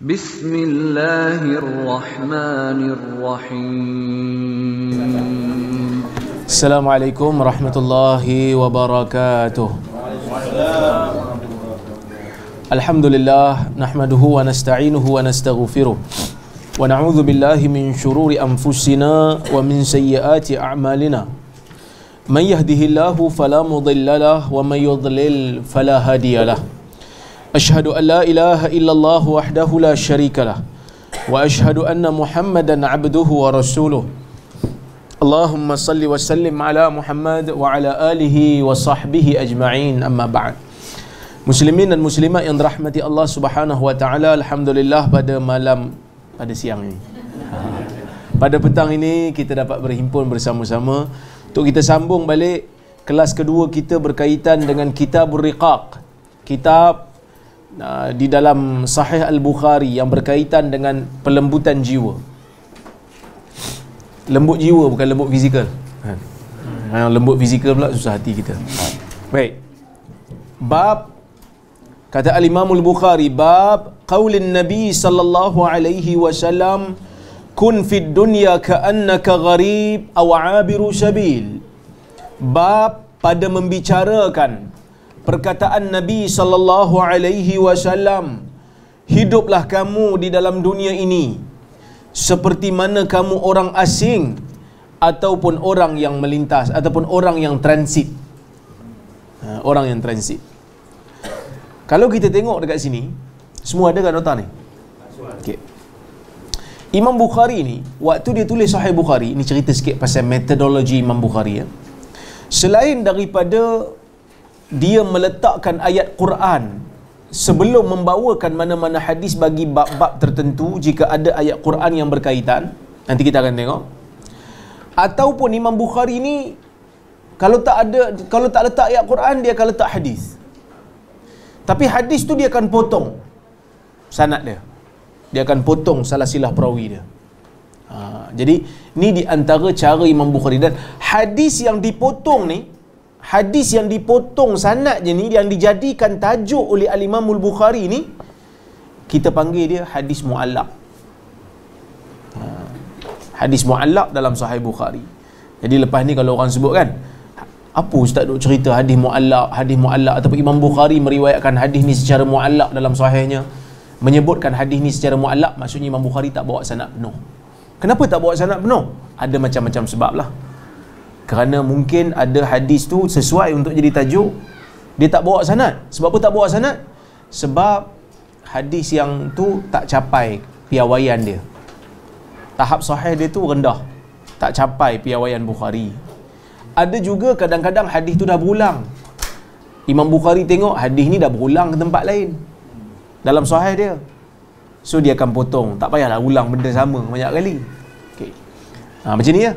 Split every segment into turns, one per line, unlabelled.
Bismillahirrahmanirrahim.
Assalamualaikum warahmatullahi wabarakatuh. Alhamdulillah, nahmaduhu wa nasta'inuhu wa nastaghfiruh. Wa na'udzu billahi min syururi anfusina wa min sayyiati a'malina. Man yahdihillahu fala mudilla lahu wa man yudlil fala hadiyalah. Ashhadu an la ilaha illallah wahdahu la syarikalah wa ashhadu anna Muhammadan abduhu wa rasuluh. Allahumma salli wa sallim ala Muhammad wa ala alihi wa sahbihi ajma'in, amma ba'd. Muslimin dan muslimat yang dirahmati Allah Subhanahu wa taala, alhamdulillah pada siang ini, pada petang ini kita dapat berhimpun bersama-sama untuk kita sambung balik kelas kedua kita berkaitan dengan Kitabur Riqaq, kitab di dalam Sahih Al-Bukhari yang berkaitan dengan pelembutan jiwa. Lembut jiwa, bukan lembut fizikal. Lembut fizikal pula susah hati kita. Baik. Bab, kata Al-Imam Al-Bukhari, bab qaulin Nabi sallallahu alaihi wasallam, kun fid dunya ka'annaka gharib aw 'abiru sabil. Bab pada membicarakan perkataan Nabi sallallahu alaihi wasallam, hiduplah kamu di dalam dunia ini seperti mana kamu orang asing ataupun orang yang melintas ataupun orang yang transit. Orang yang transit. Kalau kita tengok dekat sini, semua ada kat nota ni? Okey. Imam Bukhari ni, waktu dia tulis Sahih Bukhari, ni cerita sikit pasal metodologi Imam Bukhari ya. Selain daripada dia meletakkan ayat Quran sebelum membawakan mana-mana hadis bagi bab-bab tertentu, jika ada ayat Quran yang berkaitan, nanti kita akan tengok. Ataupun Imam Bukhari ni kalau tak letak ayat Quran, dia akan letak hadis. Tapi hadis tu dia akan potong sanad dia. Dia akan potong salasilah perawi dia. Jadi ni di antara cara Imam Bukhari. Dan hadis yang dipotong ni, hadis yang dipotong sanadnya ni, yang dijadikan tajuk oleh Al-Imam Al-Bukhari ni, kita panggil dia hadis mu'allaq. Hadis mu'allaq dalam Sahih Bukhari. Jadi lepas ni kalau orang sebut kan, apa ustaz duk cerita hadis mu'allaq ataupun Imam Bukhari meriwayatkan hadis ni secara mu'allaq dalam sahihnya, menyebutkan hadis ni secara mu'allaq, maksudnya Imam Bukhari tak bawa sanad penuh. Kenapa tak bawa sanad penuh? Ada macam-macam sebab lah. Kerana mungkin ada hadis tu sesuai untuk jadi tajuk, dia tak bawa sanad. Sebab apa tak bawa sanad? Sebab hadis yang tu tak capai piawaian dia. Tahap sahih dia tu rendah, tak capai piawaian Bukhari. Ada juga kadang-kadang hadis tu dah berulang. Imam Bukhari tengok hadis ni dah berulang ke tempat lain dalam sahih dia, so dia akan potong. Tak payahlah ulang benda sama banyak kali. Okay. Macam ni ya.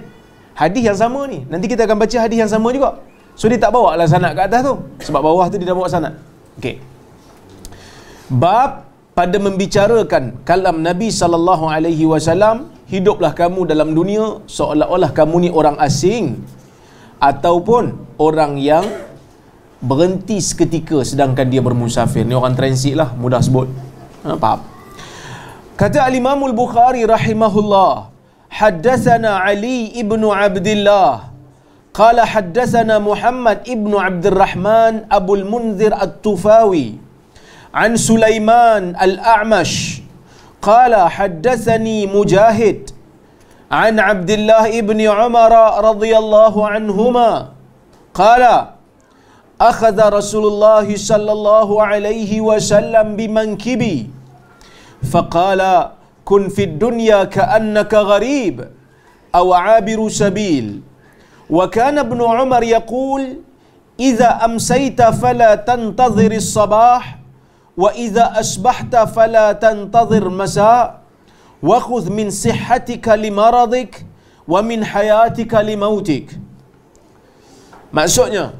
Hadis yang sama ni, nanti kita akan baca hadis yang sama juga. So dia tak bawa lah sanad ke atas tu, sebab bawah tu dia dah bawa sanad. Okey. Bab pada membicarakan kalam Nabi sallallahu alaihi wasallam, hiduplah kamu dalam dunia seolah-olah kamu ni orang asing ataupun orang yang berhenti seketika sedangkan dia bermusafir. Ni orang transit lah, mudah sebut. Faham? Kata Al-Imam Al-Bukhari rahimahullah, haddatsana Ali ibnu Abdullah qala haddatsana Muhammad ibnu Abdurrahman Abul Munzir At-Tufawi an Sulaiman Al-A'mash qala haddatsani Mujahid an Abdullah ibni Umar radhiyallahu anhuma qala akhadha Rasulullah sallallahu alaihi wasallam bimankibi faqala kun fid dunya ka'annaka gharib aw 'abiru sabil. Wa kana ibn Umar yaqul idza amsayta fala tantadhir as-sabah wa idza asbahta fala tantadhir masa wa khudh min sihhatika limaradik wa min hayatika limautik. Maksudnya,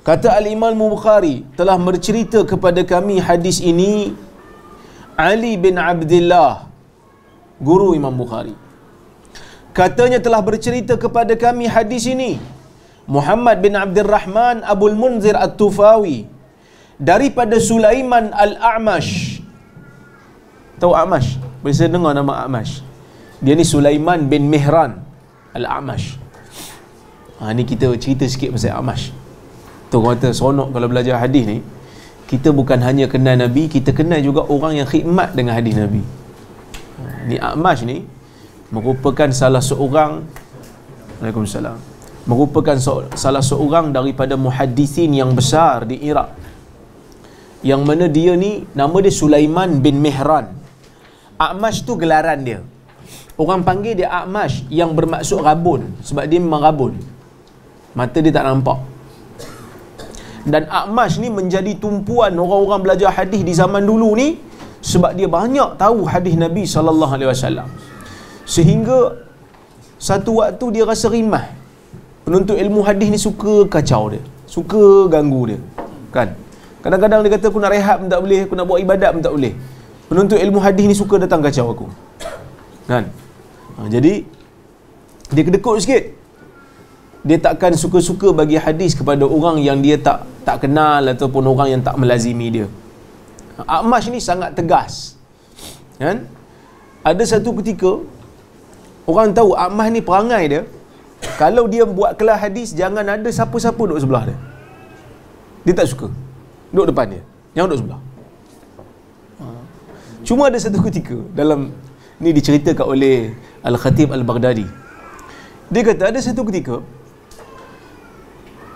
kata Al-Imam Bukhari telah bercerita kepada kami hadis ini Ali bin Abdullah, guru Imam Bukhari. Katanya telah bercerita kepada kami hadis ini Muhammad bin Abdurrahman Abul Munzir At-Tufawi daripada Sulaiman Al-A'mash. Tahu A'mash? Biasa dengar nama A'mash. Dia ni Sulaiman bin Mihran Al-A'mash. Ni kita cerita sikit pasal A'mash. Tu orang kata seronok kalau belajar hadis ni. Kita bukan hanya kenal Nabi, kita kenal juga orang yang khidmat dengan hadis Nabi. Ni A'mash ni merupakan salah seorang, Waalaikumsalam, merupakan salah seorang daripada muhaddisin yang besar di Iraq, yang mana dia ni nama dia Sulaiman bin Mihran. A'mash tu gelaran dia. Orang panggil dia A'mash yang bermaksud rabun, sebab dia memang rabun, mata dia tak nampak. Dan A'mash ni menjadi tumpuan orang-orang belajar hadis di zaman dulu ni, sebab dia banyak tahu hadis Nabi SAW. Sehingga satu waktu dia rasa rimah. Penuntut ilmu hadis ni suka kacau dia, suka ganggu dia, kan? Kadang-kadang dia kata aku nak rehat pun tak boleh, aku nak buat ibadat pun tak boleh. Penuntut ilmu hadis ni suka datang kacau aku, kan? Jadi dia kedekut sikit. Dia takkan suka-suka bagi hadis kepada orang yang dia tak kenal ataupun orang yang tak melazimi dia. A'mash ni sangat tegas, kan? Ada satu ketika orang tahu A'mash ni perangai dia, kalau dia buat kelas hadis, jangan ada siapa-siapa duduk sebelah dia. Dia tak suka duduk depan dia, yang duduk sebelah. Cuma ada satu ketika, dalam ni diceritakan oleh Al-Khatib Al-Baghdadi. Dia kata ada satu ketika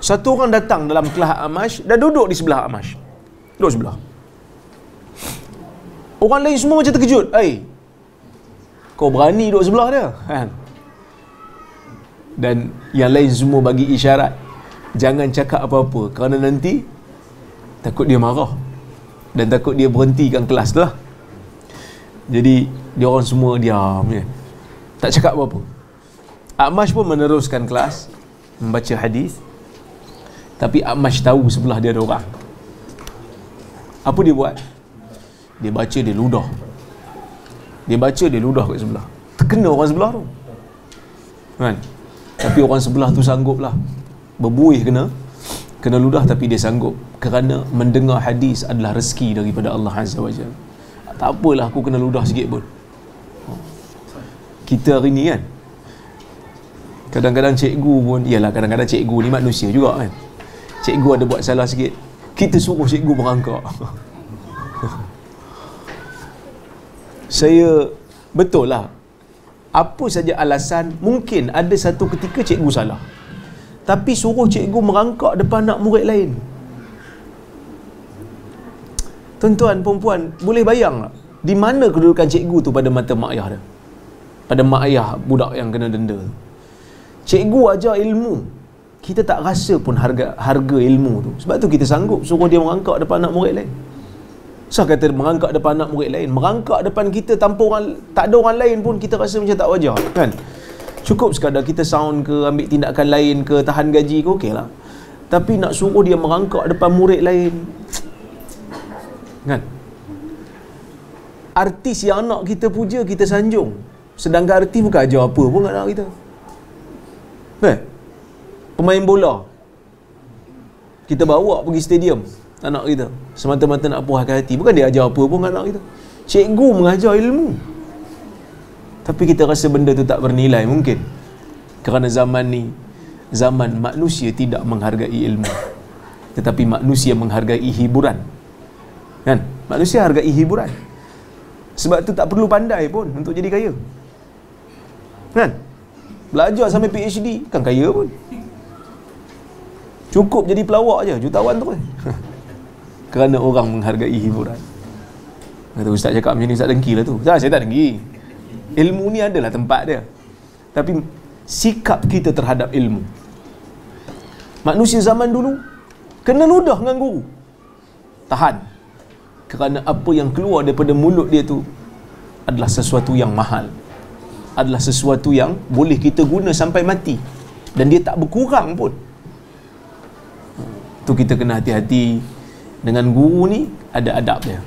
satu orang datang dalam kelas A'mash dan duduk di sebelah A'mash. Duduk sebelah. Orang lain semua macam terkejut. Kau berani duduk sebelah dia, kan? Dan yang lain semua bagi isyarat, jangan cakap apa-apa, kerana nanti takut dia marah dan takut dia berhentikan kelas tu lah. Jadi dia orang semua diam, ya, tak cakap apa-apa. A'mash pun meneruskan kelas membaca hadis. Tapi A'mash tahu sebelah dia ada orang. Apa dia buat? Dia baca, dia ludah. Dia baca, dia ludah kat sebelah. Terkena orang sebelah tu, kan? Tapi orang sebelah tu sanggup lah, berbuih kena ludah, tapi dia sanggup, kerana mendengar hadis adalah rezeki daripada Allah Azza wa Jalla. Tak apalah aku kena ludah sikit pun. Kita hari ni kan, kadang-kadang cikgu pun, yalah, kadang-kadang cikgu ni manusia juga, kan? Cikgu ada buat salah sikit, kita suruh cikgu merangkak. Saya betul lah, apa saja alasan, mungkin ada satu ketika cikgu salah, tapi suruh cikgu merangkak depan anak murid lain. Tuan-tuan, perempuan, boleh bayang tak di mana kedudukan cikgu tu pada mata mak ayah dia, pada mak ayah budak yang kena denda. Cikgu ajar ilmu, kita tak rasa pun harga ilmu tu. Sebab tu kita sanggup suruh dia merangkak depan anak murid lain. Saya kata merangkak depan anak murid lain, merangkak depan kita tanpa orang, tak ada orang lain pun kita rasa macam tak wajar, kan? Cukup sekadar kita sound ke, ambil tindakan lain ke, tahan gaji ke, okey lah. Tapi nak suruh dia merangkak depan murid lain, kan? Artis yang anak kita puja, kita sanjung, sedangkan artis bukan ajar apa pun kat anak kita. Pemain bola kita bawa pergi stadium anak kita semata-mata nak puaskan hati, bukan dia ajar apa pun kat anak kita. Cikgu mengajar ilmu, tapi kita rasa benda tu tak bernilai, mungkin kerana zaman ni zaman manusia tidak menghargai ilmu, tetapi manusia menghargai hiburan, kan? Manusia hargai hiburan. Sebab tu tak perlu pandai pun untuk jadi kaya, kan? Belajar sampai PhD kan kaya pun, cukup jadi pelawak je, jutawan tu kan. Kerana orang menghargai hiburan. Kata ustaz cakap macam ni, ustaz dengki lah tu. Saya tak dengki, ilmu ni adalah tempat dia, tapi sikap kita terhadap ilmu. Manusia zaman dulu kena ludah dengan guru, tahan, kerana apa yang keluar daripada mulut dia tu adalah sesuatu yang mahal, adalah sesuatu yang boleh kita guna sampai mati, dan dia tak berkurang pun. Tu kita kena hati-hati dengan guru ni, ada adab dia.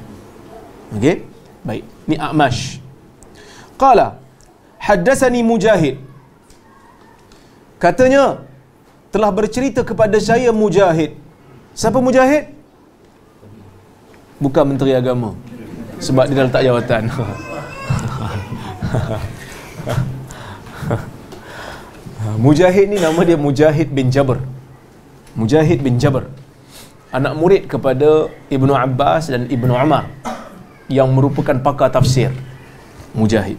Okey, baik. Ni A'mash. Qala haddatsani Mujahid, katanya telah bercerita kepada saya Mujahid. Siapa Mujahid? Bukan Menteri Agama, sebab dia dah letak jawatan. Mujahid ni nama dia Mujahid bin Jabr. Mujahid bin Jabr, anak murid kepada Ibnu Abbas dan Ibnu Umar, yang merupakan pakar tafsir. Mujahid.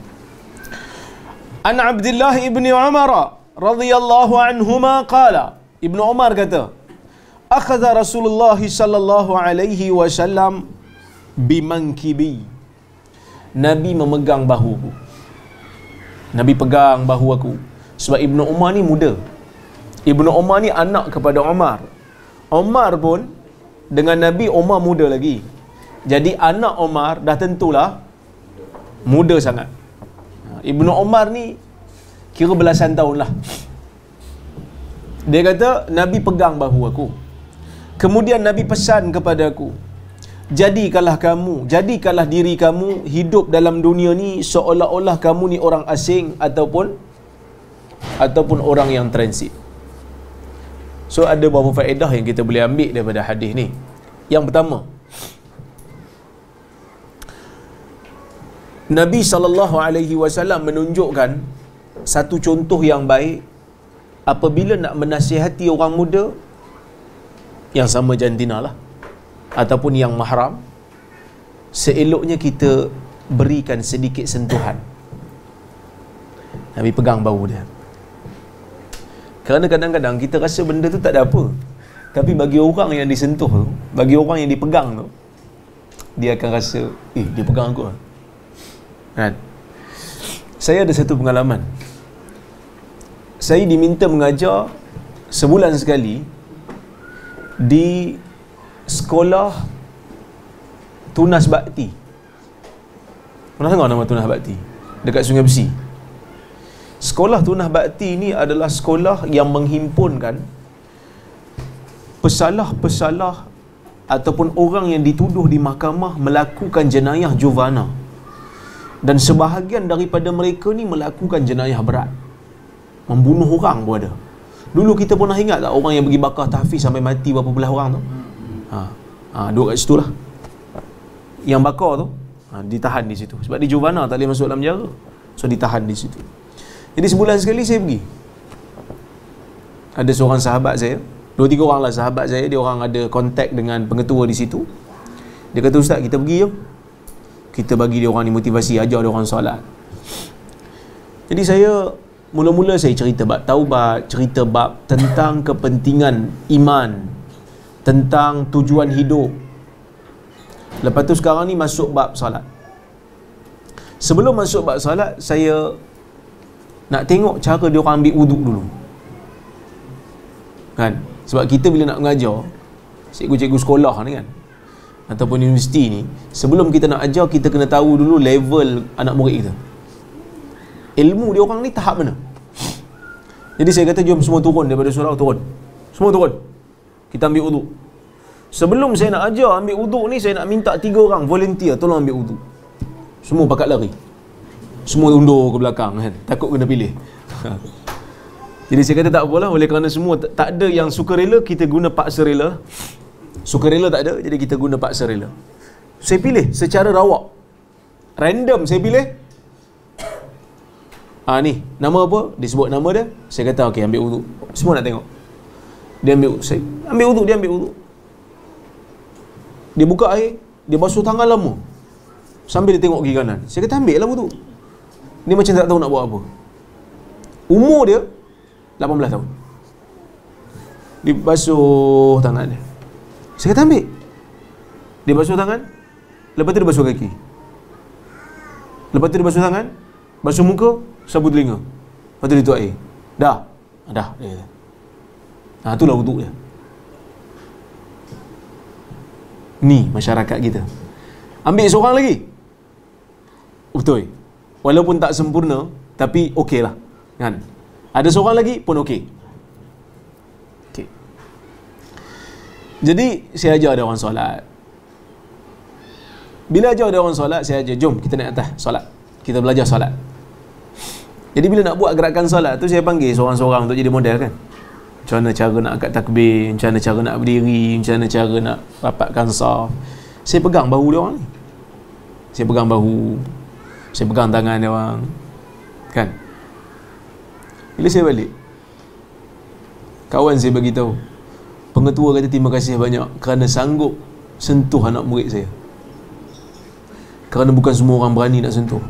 An Abdullah ibni Umar radhiyallahu anhuma qala, Ibnu Umar kata, akhadha Rasulullah sallallahu alaihi wasallam bimankibi. Nabi memegang bahuku. Nabi pegang bahu aku. Sebab Ibnu Umar ni muda. Ibnu Umar ni anak kepada Umar. Umar pun dengan Nabi, Umar muda lagi. Jadi anak Umar dah tentulah muda sangat. Ibnu Umar ni kira belasan tahun lah. Dia kata, Nabi pegang bahu aku. Kemudian Nabi pesan kepada aku, jadikanlah diri kamu hidup dalam dunia ni seolah-olah kamu ni orang asing ataupun orang yang transit. So ada beberapa faedah yang kita boleh ambil daripada hadis ni. Yang pertama, Nabi SAW menunjukkan satu contoh yang baik apabila nak menasihati orang muda yang sama jantina lah, ataupun yang mahram. Seeloknya kita berikan sedikit sentuhan. Nabi pegang bahu dia. Kerana kadang-kadang kita rasa benda tu tak ada apa, tapi bagi orang yang disentuh tu, bagi orang yang dipegang tu, dia akan rasa, dia pegang aku kan? Saya ada satu pengalaman. Saya diminta mengajar sebulan sekali di sekolah Tunas Bakti. Pernah dengar nama Tunas Bakti? Dekat Sungai Besi. Sekolah Tunas Bakti ni adalah sekolah yang menghimpunkan pesalah-pesalah ataupun orang yang dituduh di mahkamah melakukan jenayah juvana. Dan sebahagian daripada mereka ni melakukan jenayah berat. Membunuh orang pun ada. Dulu kita pernah ingat tak orang yang pergi bakar tahfiz sampai mati berapa belah orang tu? Duduk kat situ lah. Yang bakar tu ditahan di situ. Sebab di juvana tak boleh masuk dalam penjara. So ditahan di situ. Jadi sebulan sekali saya pergi. Ada seorang sahabat saya, 2-3 orang lah sahabat saya, dia orang ada kontak dengan pengetua di situ. Dia kata, Ustaz, kita pergi jom. Kita bagi dia orang ni motivasi, ajar dia orang solat. Jadi saya mula-mula saya cerita bab taubat, cerita bab tentang kepentingan iman, tentang tujuan hidup. Lepas tu sekarang ni masuk bab solat. Sebelum masuk bab solat, saya nak tengok cara dia orang ambil wuduk dulu. Kan? Sebab kita bila nak mengajar, cikgu-cikgu sekolah ni kan, ataupun universiti ni, sebelum kita nak ajar, kita kena tahu dulu level anak murid kita. Ilmu dia orang ni tahap mana. Jadi saya kata, jom semua turun daripada surau, turun. Semua turun. Kita ambil wuduk. Sebelum saya nak ajar ambil wuduk ni, saya nak minta 3 orang volunteer tolong ambil wuduk. Semua pakat lari. Semua undur ke belakang kan, takut kena pilih. Jadi saya kata tak apalah, oleh kerana semua tak ada yang sukarela, kita guna paksa rela. Sukarela tak ada, jadi kita guna paksa rela. Saya pilih secara rawak, random saya pilih. Ni nama apa, disebut nama dia. Saya kata okey, ambil wuduk. Semua nak tengok. Dia ambil wuduk, saya ambil wuduk, dia ambil wuduk. Dia buka air, dia basuh tangan lama sambil dia tengok kiri kanan. Saya kata ambil lah wuduk. Dia macam tak tahu nak buat apa. Umur dia 18 tahun. Dia basuh tangan dia. Saya kata ambil. Dia basuh tangan, lepas tu dia basuh kaki. Lepas tu dia basuh tangan, basuh muka, sapu telinga. Lepas tu dia tuak air. Dah. Dia kata. Itulah wuduk dia. Ni masyarakat kita. Ambil seorang lagi. Betul. Walaupun tak sempurna, tapi okey lah. Kan? Ada seorang lagi pun okey. Okey. Jadi, saya ajar dia orang solat. Bila ajar dia orang solat, saya ajar, jom kita naik atas solat. Kita belajar solat. Jadi, bila nak buat gerakan solat tu, saya panggil seorang-seorang untuk jadi model kan. Macam mana cara nak angkat takbir, macam mana cara nak berdiri, macam mana cara nak rapatkan saf. Saya pegang bahu dia orang ni. Saya pegang bahu, saya pegang tangan dia orang, kan? Bila saya balik, kawan saya bagi tahu, pengetua kata terima kasih banyak kerana sanggup sentuh anak murid saya. Kerana bukan semua orang berani nak sentuh.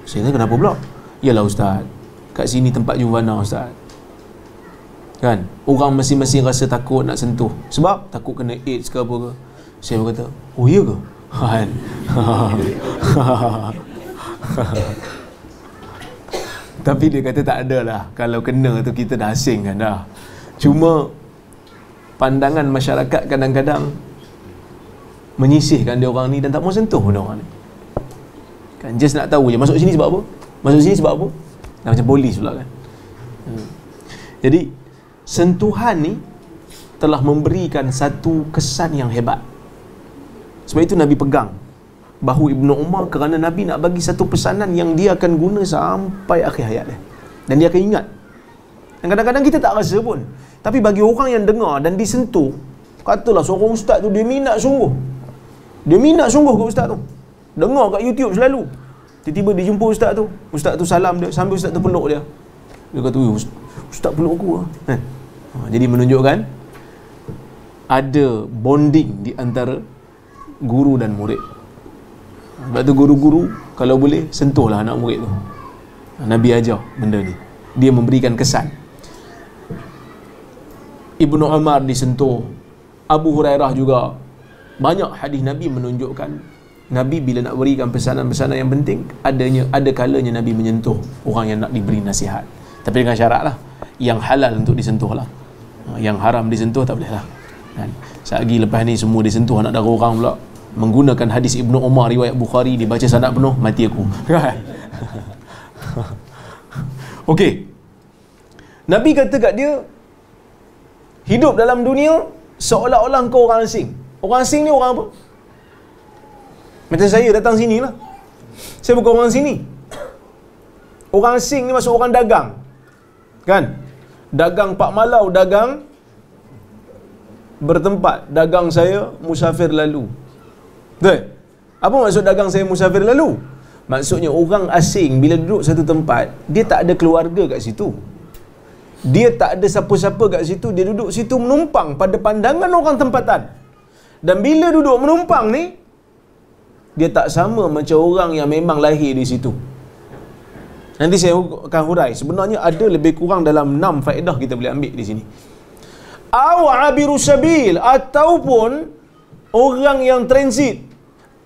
Saya kata kenapa pula? Yalah ustaz, kat sini tempat jumana ustaz, kan? Orang masing-masing rasa takut nak sentuh sebab takut kena AIDS ke apa ke. Saya kata, oh iya ke? Kan? Tapi dia kata tak ada lah, kalau kena tu kita dah asing kan dah. Cuma pandangan masyarakat kadang-kadang menyisihkan dia orang ni dan tak mau sentuh dia orang ni, kan? Just nak tahu je masuk sini sebab apa, masuk sini sebab apa. Dah macam polis pula kan. Jadi sentuhan ni telah memberikan satu kesan yang hebat. Sebab itu Nabi pegang bahu Ibnu Umar kerana Nabi nak bagi satu pesanan yang dia akan guna sampai akhir hayat dia. Dan dia akan ingat. Dan kadang-kadang kita tak rasa pun. Tapi bagi orang yang dengar dan disentuh, katalah seorang ustaz tu dia minat sungguh. Dia minat sungguh ke ustaz tu. Dengar kat YouTube selalu. Tiba-tiba dia jumpa ustaz tu. Ustaz tu salam dia, sambil ustaz tu peluk dia. Dia kata, ustaz peluk aku lah. Jadi menunjukkan ada bonding di antara guru dan murid. Sebab tu guru-guru kalau boleh sentuhlah anak murid tu. Nabi ajar benda ni. Dia memberikan kesan. Ibnu Umar disentuh, Abu Hurairah juga. Banyak hadis Nabi menunjukkan Nabi bila nak berikan pesanan-pesanan yang penting, ada kalanya Nabi menyentuh orang yang nak diberi nasihat. Tapi dengan syarat lah, yang halal untuk disentuh lah. Yang haram disentuh tak boleh lah. Kan? Selagi lepas ni semua disentuh anak dara orang pula, menggunakan hadis Ibnu Umar riwayat Bukhari, dibaca sanad penuh, mati aku. Kan? Okey. Nabi kata kat dia, hidup dalam dunia seolah-olah kau orang asing. Orang asing ni orang apa? Macam saya datang sini lah. Saya bukan orang sini. Orang asing ni maksud orang dagang. Kan? Dagang Pak Malau, dagang bertempat. Dagang saya musafir lalu. Betul? Apa maksud dagang saya musafir lalu? Maksudnya orang asing bila duduk satu tempat, dia tak ada keluarga kat situ. Dia tak ada siapa-siapa kat situ. Dia duduk situ menumpang pada pandangan orang tempatan. Dan bila duduk menumpang ni, dia tak sama macam orang yang memang lahir di situ. Nanti saya akan hurai. Sebenarnya ada lebih kurang dalam 6 faedah kita boleh ambil di sini. Aw abiru sabil, ataupun orang yang transit.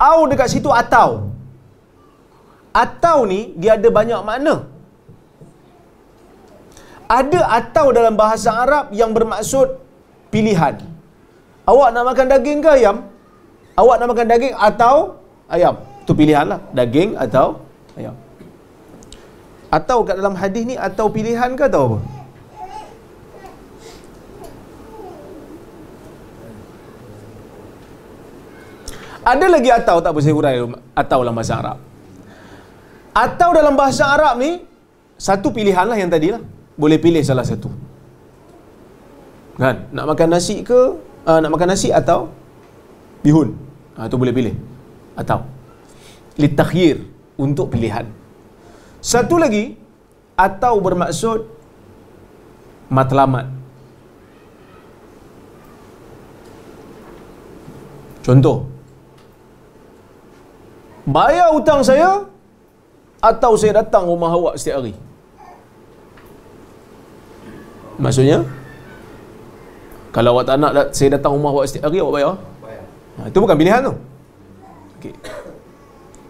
Aw dekat situ atau. Atau ni dia ada banyak makna. Ada atau dalam bahasa Arab yang bermaksud pilihan. Awak nak makan daging ke ayam? Awak nak makan daging atau ayam? Itu pilihan lah. Daging atau ayam. Atau kat dalam hadis ni atau pilihan ke atau apa? Ada lagi atau tak apa saya hurai atau dalam bahasa Arab. Atau dalam bahasa Arab ni satu pilihan lah yang tadi lah. Boleh pilih salah satu. Kan? Nak makan nasi ke? Nak makan nasi atau bihun? Itu boleh pilih. Atau litakhyir, untuk pilihan. Satu lagi, atau bermaksud matlamat. Contoh, bayar hutang saya atau saya datang rumah awak setiap hari. Maksudnya, kalau awak tak nak saya datang rumah awak setiap hari, awak bayar? Itu bukan pilihan tu. Okay.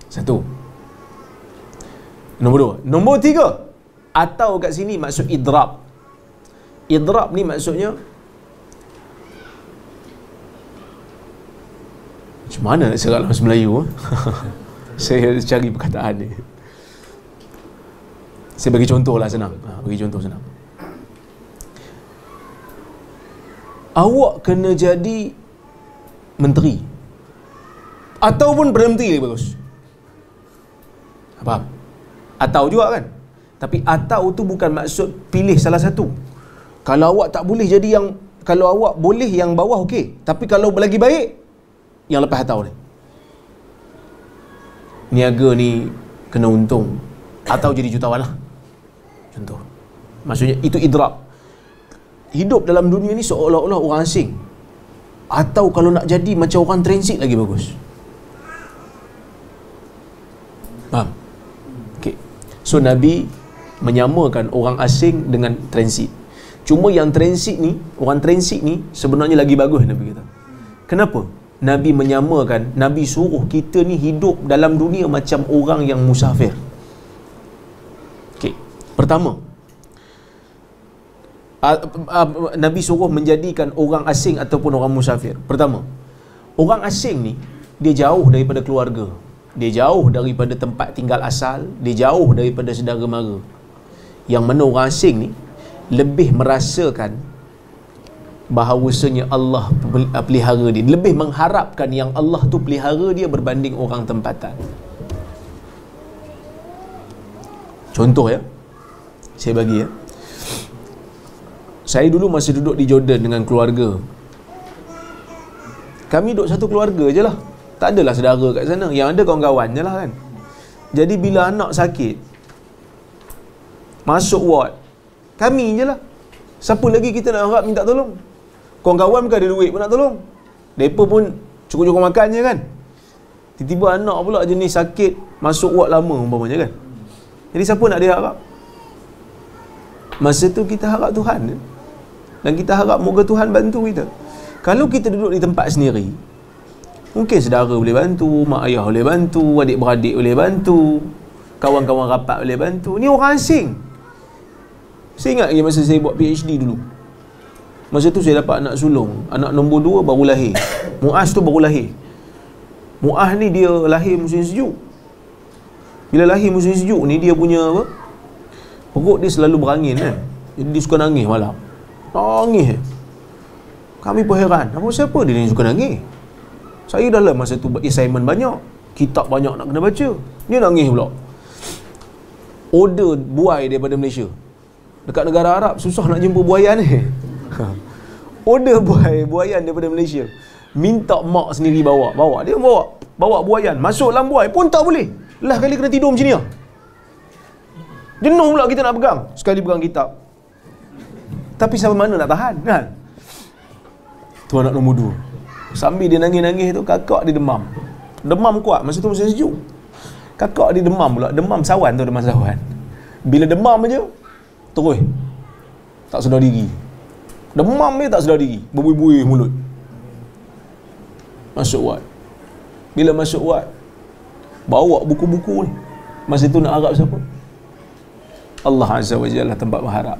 Satu. Nombor 2. Nombor 3. Atau kat sini maksud idrab. Idrab ni maksudnya, macam mana nak cakap dalam bahasa Melayu? Saya cari perkataan ni. Saya bagi contoh lah senang. Bagi contoh senang. Awak kena jadi menteri ataupun Perdana Menteri lagi bagus. Faham? Atau juga kan? Tapi atau tu bukan maksud pilih salah satu. Kalau awak tak boleh jadi yang, kalau awak boleh yang bawah okey, tapi kalau lagi baik yang lepas atau ni. niaga ni kena untung atau jadi jutawan lah, contoh. Maksudnya itu idrab. Hidup dalam dunia ni seolah-olah orang asing, atau kalau nak jadi macam orang transit lagi bagus. Faham? Okay. So Nabi menyamakan orang asing dengan transit. Cuma yang transit ni, orang transit ni sebenarnya lagi bagus, Nabi kata. Kenapa? Nabi menyamakan, Nabi suruh kita ni hidup dalam dunia macam orang yang musafir. Okay. Pertama, Nabi suruh menjadikan orang asing ataupun orang musafir. Pertama, orang asing ni dia jauh daripada keluarga, dia jauh daripada tempat tinggal asal, dia jauh daripada saudara mara. Yang mana orang asing ni lebih merasakan bahawasanya Allah pelihara dia, lebih mengharapkan yang Allah tu pelihara dia berbanding orang tempatan. Contoh ya, saya bagi ya. Saya dulu masa duduk di Jordan dengan keluarga, kami duduk satu keluarga je lah, tak adalah saudara kat sana, yang ada kawan-kawan je lah kan. Jadi bila anak sakit masuk ward, kami je lah, siapa lagi kita nak harap minta tolong? Kawan-kawan bukan ada duit pun nak tolong, mereka pun cukup-cukup makan je kan. Tiba-tiba anak pula jenis sakit masuk ward lama umpamanya kan. Jadi siapa nak diharap? Masa tu kita harap Tuhan, dan kita harap moga Tuhan bantu kita. Kalau kita duduk di tempat sendiri, mungkin saudara boleh bantu, mak ayah boleh bantu, adik-beradik boleh bantu, kawan-kawan rapat boleh bantu. Ni orang asing. Saya ingat lagi masa saya buat PhD dulu, masa tu saya dapat anak sulung, anak nombor 2 baru lahir. Muaz tu baru lahir. Muaz ni dia lahir musim sejuk. Bila lahir musim sejuk ni, dia punya apa, perut dia selalu berangin kan. Jadi dia suka nangis malam. Nangis. Kami pun heran, apa siapa dia ni suka nangis? Saya dalam masa tu assignment banyak, kitab banyak nak kena baca, dia nangis pula. Order buai daripada Malaysia. Dekat negara Arab susah nak jumpa buayan ni. Order buayan daripada Malaysia. Minta mak sendiri bawa. Dia bawa buayan masuk dalam buai pun tak boleh. Lah kali kena tidur macam ni lah. Jenuh pula kita nak pegang. Sekali pegang kitab, tapi sampai mana nak tahan kan? Tu anak nombor 2. Sambil dia nangis-nangis tu, kakak dia demam. Demam kuat, masa tu musim sejuk. Kakak dia demam pula. Demam sawan tu, demam sawan. Bila demam aja, terus tak sedar diri. Demam dia tak sedar diri, berbuih-buih mulut. Masuk ward. Bila masuk ward, bawa buku-buku ni. Masa tu nak harap siapa? Allah Azza wa Jalla tempat berharap.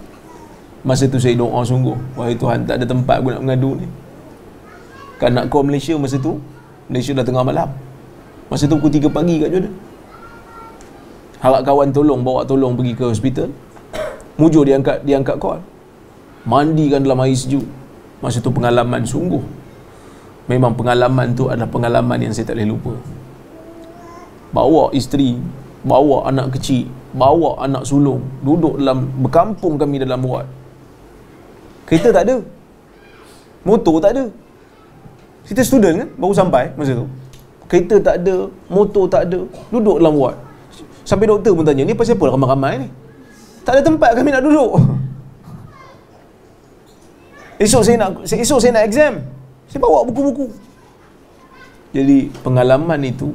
Masa tu saya doa sungguh, wahai Tuhan, tak ada tempat aku nak mengadu ni. Kan nak call Malaysia masa tu, Malaysia dah tengah malam. Masa tu pukul 3 pagi kat Jordan. Harap kawan tolong, bawa tolong pergi ke hospital. Mujur diangkat call. Mandikan dalam air sejuk. Masa tu pengalaman sungguh. Memang pengalaman tu adalah pengalaman yang saya tak boleh lupa. Bawa isteri, bawa anak kecil, bawa anak sulung, duduk dalam, berkampung kami dalam ward. Kereta tak ada, motor tak ada. Kita student kan, baru sampai masa tu. Kereta tak ada, motor tak ada, duduk dalam ward. Sampai doktor pun tanya, ni pasal apa ramai-ramai ni? Tak ada tempat kami nak duduk. Esok saya nak exam, saya bawa buku-buku. Jadi pengalaman itu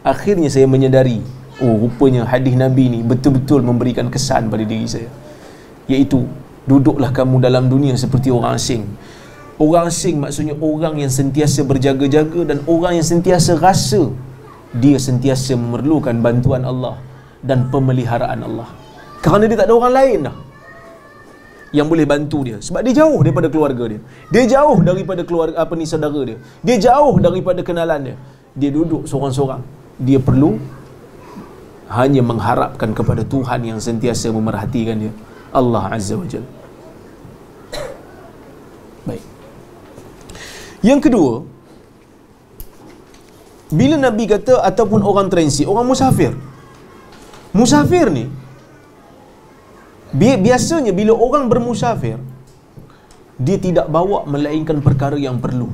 akhirnya saya menyedari, oh rupanya hadis Nabi ni betul-betul memberikan kesan pada diri saya, iaitu duduklah kamu dalam dunia seperti orang asing. Orang asing maksudnya orang yang sentiasa berjaga-jaga dan orang yang sentiasa rasa dia sentiasa memerlukan bantuan Allah dan pemeliharaan Allah, kerana dia tak ada orang lain dah yang boleh bantu dia, sebab dia jauh daripada keluarga dia, dia jauh daripada keluarga saudara dia, dia jauh daripada kenalan dia. Dia duduk seorang-seorang, dia perlu hanya mengharapkan kepada Tuhan yang sentiasa memerhatikan dia, Allah Azza wa Jalla. Baik. Yang kedua, bila Nabi kata ataupun orang transit, orang musafir. Musafir ni biasanya bila orang bermusafir, dia tidak bawa melainkan perkara yang perlu.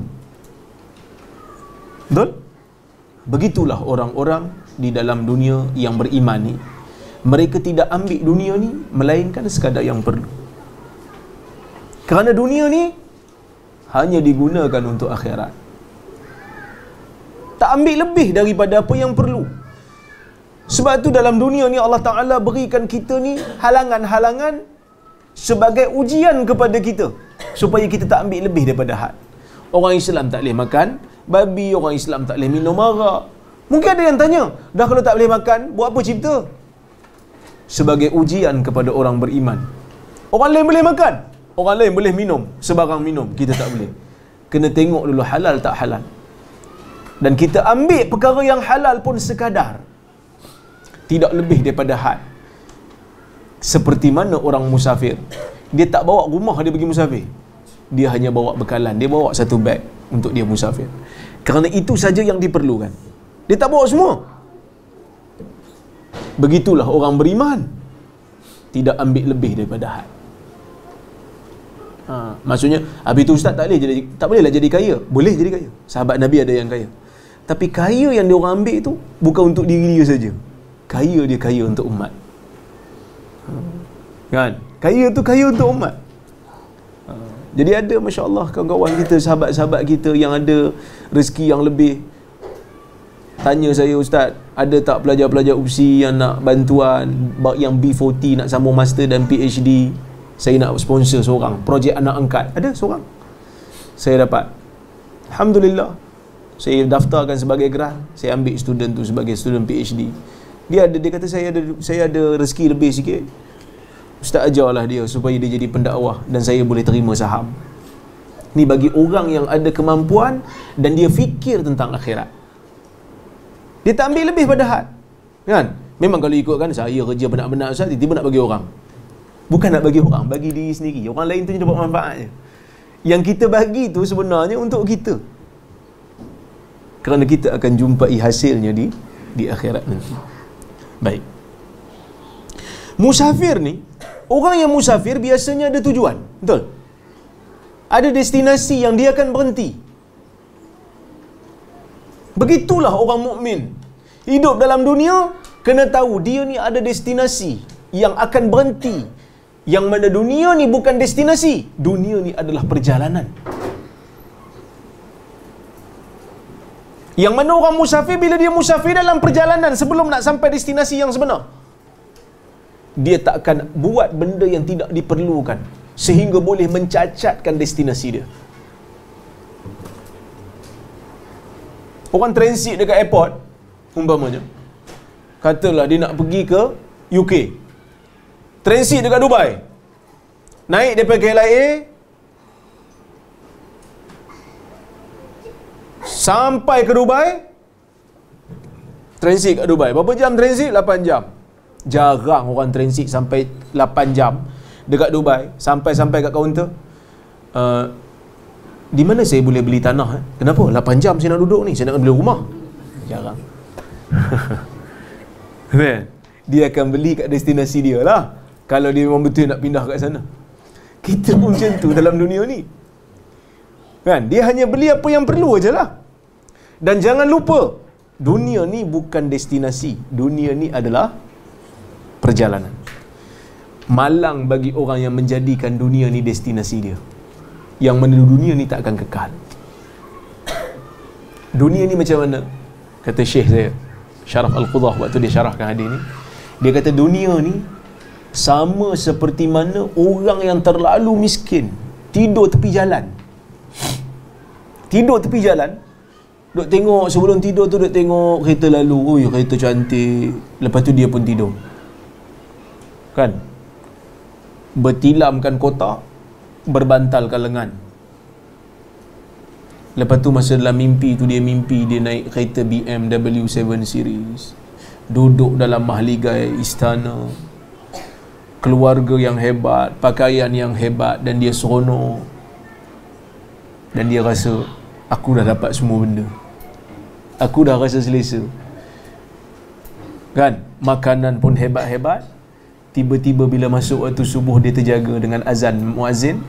Betul? Begitulah orang-orang di dalam dunia yang beriman ni, mereka tidak ambil dunia ni melainkan sekadar yang perlu. Kerana dunia ni hanya digunakan untuk akhirat. Tak ambil lebih daripada apa yang perlu. Sebab tu dalam dunia ni Allah Ta'ala berikan kita ni halangan-halangan sebagai ujian kepada kita, supaya kita tak ambil lebih daripada had. Orang Islam tak boleh makan babi, orang Islam tak boleh minum arak. Mungkin ada yang tanya, dah kalau tak boleh makan, buat apa cipta? Sebagai ujian kepada orang beriman. Orang lain boleh makan, orang lain boleh minum, sebarang minum, kita tak boleh. Kena tengok dulu halal tak halal. Dan kita ambil perkara yang halal pun sekadar, tidak lebih daripada had. Seperti mana orang musafir, dia tak bawa rumah dia pergi musafir, dia hanya bawa bekalan, dia bawa satu beg untuk dia musafir. Kerana itu saja yang diperlukan, dia tak bawa semua. Begitulah orang beriman, tidak ambil lebih daripada had. Maksudnya habis tu ustaz tak bolehlah jadi kaya. Boleh jadi kaya, sahabat Nabi ada yang kaya. Tapi kaya yang dia orang ambil tu bukan untuk diri dia saja. Kaya dia kaya untuk umat. Kan? Kaya tu kaya untuk umat. Jadi ada, masya-Allah, kawan-kawan kita, sahabat-sahabat kita yang ada rezeki yang lebih. Tanya saya, ustaz, ada tak pelajar-pelajar UPSI yang nak bantuan, yang B40 nak sambung master dan PhD? Saya nak sponsor seorang, projek anak angkat. Ada seorang, saya dapat. Alhamdulillah, saya daftarkan sebagai grant, saya ambil student tu sebagai student PhD. Dia kata saya ada rezeki lebih sikit, ustaz ajarlah dia supaya dia jadi pendakwah dan saya boleh terima saham. Ni bagi orang yang ada kemampuan dan dia fikir tentang akhirat. Dia tak ambil lebih pada had, kan? Memang kalau ikutkan saya kerja benar-benar ustaz, tiba-tiba nak bagi orang. Bukan nak bagi orang, bagi diri sendiri. Orang lain tu je dapat manfaat je. Yang kita bagi tu sebenarnya untuk kita, kerana kita akan jumpai hasilnya di akhirat nanti. Baik. Musafir ni, orang yang musafir biasanya ada tujuan. Betul? Ada destinasi yang dia akan berhenti. Begitulah orang mukmin. Hidup dalam dunia, kena tahu dia ni ada destinasi yang akan berhenti. Yang mana dunia ni bukan destinasi. Dunia ni adalah perjalanan. Yang mana orang musafir, bila dia musafir dalam perjalanan sebelum nak sampai destinasi yang sebenar, dia tak akan buat benda yang tidak diperlukan sehingga boleh mencacatkan destinasi dia. Orang transit dekat airport, umpamanya, katalah dia nak pergi ke UK, transit dekat Dubai, naik daripada KLIA sampai ke Dubai, transit kat Dubai. Berapa jam transit? 8 jam. Jarang orang transit sampai 8 jam dekat Dubai. Sampai kat kaunter, di mana saya boleh beli tanah? Kenapa? 8 jam saya nak duduk ni, saya nak beli rumah. Jarang. Dia akan beli kat destinasi dia lah, kalau dia memang betul nak pindah kat sana. Kita pun macam tu dalam dunia ni, kan? Dia hanya beli apa yang perlu aja lah. Dan jangan lupa, dunia ni bukan destinasi. Dunia ni adalah perjalanan. Malang bagi orang yang menjadikan dunia ni destinasi dia, yang mana dunia ni tak akan kekal. Dunia ni macam mana? Kata Syekh saya, Syaraf Al-Qudah, waktu dia syarahkan hadis ni, dia kata dunia ni sama seperti mana orang yang terlalu miskin tidur tepi jalan. Tidur tepi jalan, duk tengok, sebelum tidur tu duk tengok kereta lalu, oi kereta cantik, lepas tu dia pun tidur, kan? Bertilamkan kotak, berbantalkan lengan. Lepas tu masa dalam mimpi tu, dia mimpi dia naik kereta BMW 7 Series, duduk dalam mahligai istana, keluarga yang hebat, pakaian yang hebat, dan dia seronok. Dan dia rasa, aku dah dapat semua benda, aku dah rasa selesa, kan? Makanan pun hebat-hebat. Tiba-tiba bila masuk waktu subuh, dia terjaga dengan azan muazzin,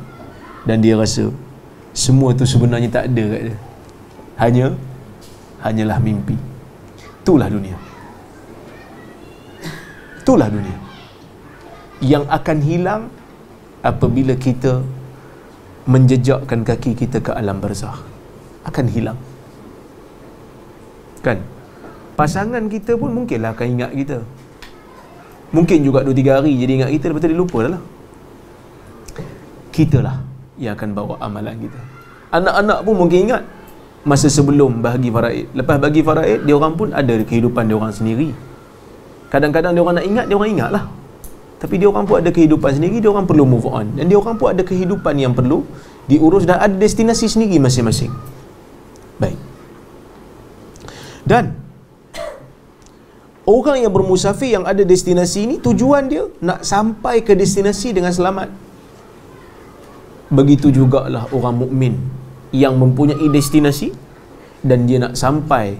dan dia rasa semua tu sebenarnya tak ada kat dia, hanyalah mimpi. Itulah dunia. Itulah dunia yang akan hilang apabila kita menjejakkan kaki kita ke alam barzakh. Akan hilang. Kan? Pasangan kita pun mungkinlah akan ingat kita. Mungkin juga 2-3 hari jadi ingat kita, lepas tu dia lupa dah lah. Kita lah yang akan bawa amalan kita. Anak-anak pun mungkin ingat masa sebelum bahagi faraid. Lepas bahagi faraid, dia orang pun ada kehidupan dia orang sendiri. Kadang-kadang dia orang nak ingat, dia orang ingat lah. Tapi dia orang pun ada kehidupan sendiri, dia orang perlu move on. Dan dia orang pun ada kehidupan yang perlu diurus dan ada destinasi sendiri masing-masing. Baik. Dan orang yang bermusafir yang ada destinasi ini, tujuan dia nak sampai ke destinasi dengan selamat. Begitu jugalah orang mukmin yang mempunyai destinasi dan dia nak sampai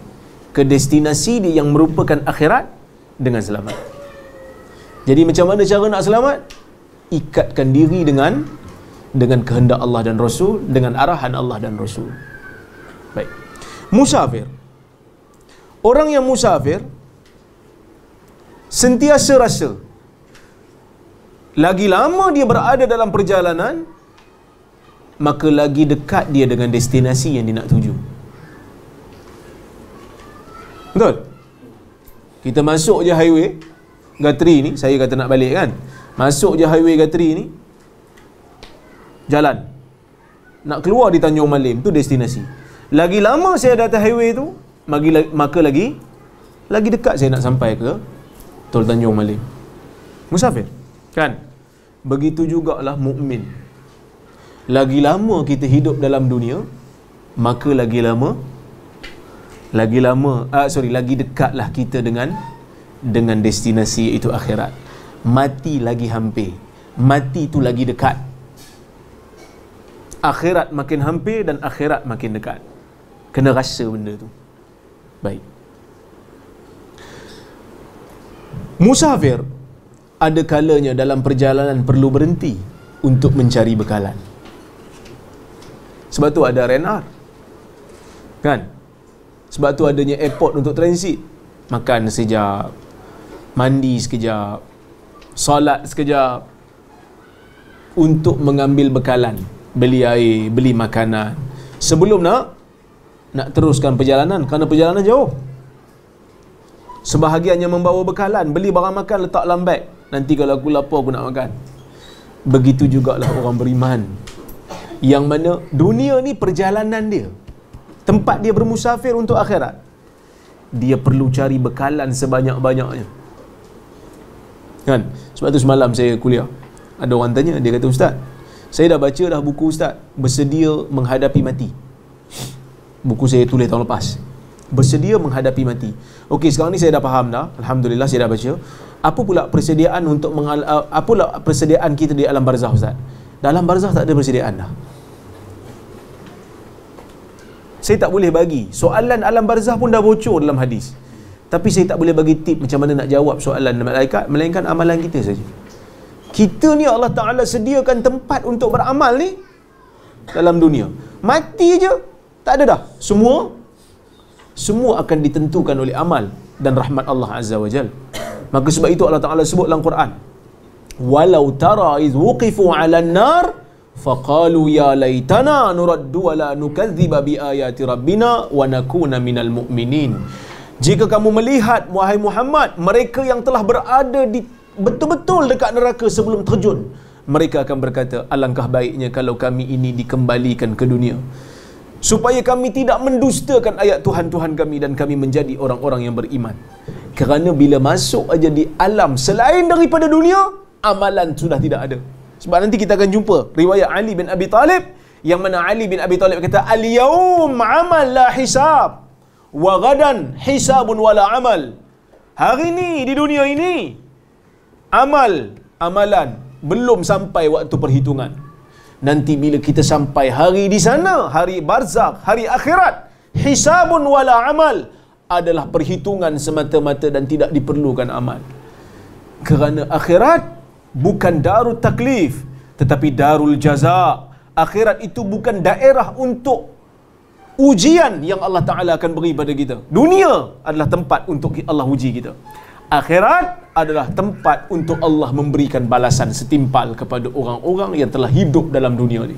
ke destinasi dia yang merupakan akhirat dengan selamat. Jadi macam mana cara nak selamat? Ikatkan diri dengan kehendak Allah dan Rasul, dengan arahan Allah dan Rasul. Baik. Musafir. Orang yang musafir sentiasa rasa lagi lama dia berada dalam perjalanan, maka lagi dekat dia dengan destinasi yang dia nak tuju. Betul? Kita masuk je highway Gatri ni, saya kata nak balik kan, masuk je highway Gatri ni, jalan nak keluar di Tanjung Malim, tu destinasi. Lagi lama saya ada atas highway tu, maka lagi dekat saya nak sampai ke Tol Tanjung Malim. Musafir kan? Begitu jugalah mukmin. Lagi lama kita hidup dalam dunia, maka lagi dekatlah kita dengan destinasi itu akhirat. Mati lagi hampir, mati tu lagi dekat. Akhirat makin hampir dan akhirat makin dekat. Kena rasa benda tu. Baik. Musafir ada kalanya dalam perjalanan perlu berhenti untuk mencari bekalan. Sebab tu ada RNR, kan? Sebab tu adanya airport untuk transit. Makan sekejap, mandi sekejap, solat sekejap, untuk mengambil bekalan, beli air, beli makanan sebelum nak teruskan perjalanan, kerana perjalanan jauh. Sebahagiannya membawa bekalan, beli barang makan letak dalam beg, nanti kalau aku lapar aku nak makan. Begitu jugalah orang beriman, yang mana dunia ni perjalanan dia, tempat dia bermusafir untuk akhirat. Dia perlu cari bekalan sebanyak-banyaknya, kan? Sebab tu semalam saya kuliah, ada orang tanya, dia kata, "Ustaz, saya dah baca dah buku Ustaz, Bersedia Menghadapi Mati." Buku saya tulis tahun lepas, Bersedia Menghadapi Mati. Okey, sekarang ni saya dah faham dah, alhamdulillah saya dah baca. Apa pula persediaan persediaan kita di alam barzakh, Ustaz? Dalam barzakh tak ada persediaan dah. Saya tak boleh bagi. Soalan alam barzakh pun dah bocor dalam hadis. Tapi saya tak boleh bagi tip macam mana nak jawab soalan malaikat, melainkan amalan kita saja. Kita ni Allah Ta'ala sediakan tempat untuk beramal ni dalam dunia. Mati je, tak ada dah. Semua akan ditentukan oleh amal dan rahmat Allah Azza wa Jal. Maka sebab itu Allah Ta'ala sebut dalam Quran, "Walau tara iz wuqifu 'alan nar faqalu ya laitana nuraddu wa la nukadziba bi ayati rabbina wa nakuna minal mu'minin." Jika kamu melihat, wahai Muhammad, mereka yang telah berada di betul-betul dekat neraka sebelum terjun, mereka akan berkata, alangkah baiknya kalau kami ini dikembalikan ke dunia, supaya kami tidak mendustakan ayat Tuhan-Tuhan kami dan kami menjadi orang-orang yang beriman. Kerana bila masuk aja di alam selain daripada dunia, amalan sudah tidak ada. Sebab nanti kita akan jumpa riwayat Ali bin Abi Talib, yang mana Ali bin Abi Talib kata, "Al-yawm amal la hisab, wa gadan hisabun wala amal." Hari ni di dunia ini amalan belum sampai waktu perhitungan. Nanti bila kita sampai hari di sana, hari barzakh, hari akhirat, hisabun wala amal, adalah perhitungan semata-mata dan tidak diperlukan amal. Kerana akhirat bukan darul taklif, tetapi darul jaza. Akhirat itu bukan daerah untuk ujian yang Allah Ta'ala akan beri pada kita. Dunia adalah tempat untuk Allah uji kita. Akhirat adalah tempat untuk Allah memberikan balasan setimpal kepada orang-orang yang telah hidup dalam dunia ni.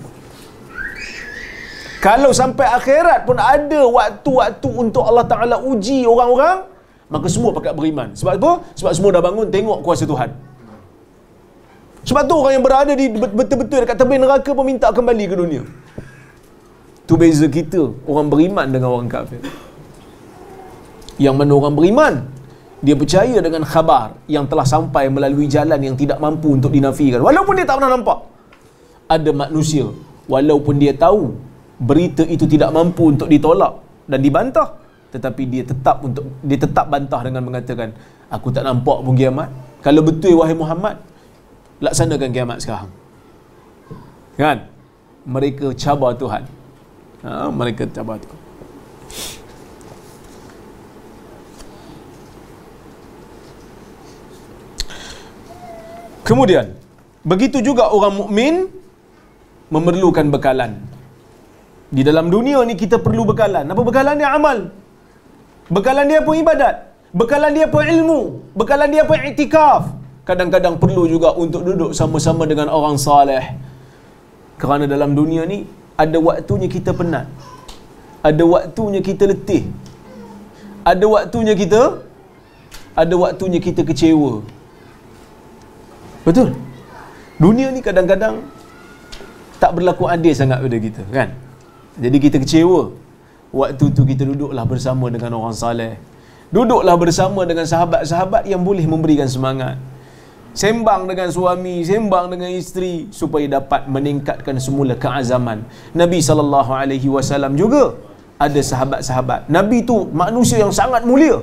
Kalau sampai akhirat pun ada waktu-waktu untuk Allah Ta'ala uji orang-orang, maka semua pakat beriman. Sebab apa? Sebab semua dah bangun tengok kuasa Tuhan. Sebab tu orang yang berada di betul-betul dekat tebing neraka pun minta kembali ke dunia. Tu beza kita, orang beriman dengan orang kafir. Yang mana orang beriman, dia percaya dengan khabar yang telah sampai melalui jalan yang tidak mampu untuk dinafikan. Walaupun dia tak pernah nampak. Ada manusia, walaupun dia tahu berita itu tidak mampu untuk ditolak dan dibantah, tetapi dia tetap bantah dengan mengatakan, aku tak nampak pun kiamat. Kalau betul wahai Muhammad, laksanakan kiamat sekarang. Kan? Mereka cabar Tuhan. Mereka cabar Tuhan. Kemudian, begitu juga orang mukmin memerlukan bekalan. Di dalam dunia ni kita perlu bekalan. Apa bekalan dia? Amal. Bekalan dia pun ibadat. Bekalan dia pun ilmu. Bekalan dia pun iktikaf. Kadang-kadang perlu juga untuk duduk sama-sama dengan orang saleh. Kerana dalam dunia ni ada waktunya kita penat. Ada waktunya kita letih. Ada waktunya kita kecewa. Betul? Dunia ni kadang-kadang tak berlaku adil sangat pada kita, kan? Jadi kita kecewa. Waktu tu kita duduklah bersama dengan orang saleh. Duduklah bersama dengan sahabat-sahabat yang boleh memberikan semangat. Sembang dengan suami, sembang dengan isteri supaya dapat meningkatkan semula keazaman. Nabi SAW juga ada sahabat-sahabat. Nabi tu manusia yang sangat mulia.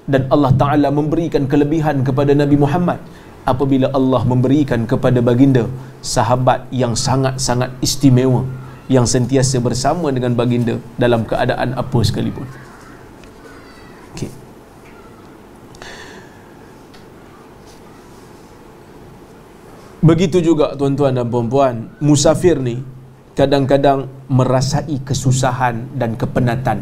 Dan Allah Ta'ala memberikan kelebihan kepada Nabi Muhammad apabila Allah memberikan kepada baginda sahabat yang sangat-sangat istimewa, yang sentiasa bersama dengan baginda dalam keadaan apa sekalipun. Okay. Begitu juga tuan-tuan dan puan-puan, musafir ni kadang-kadang merasai kesusahan dan kepenatan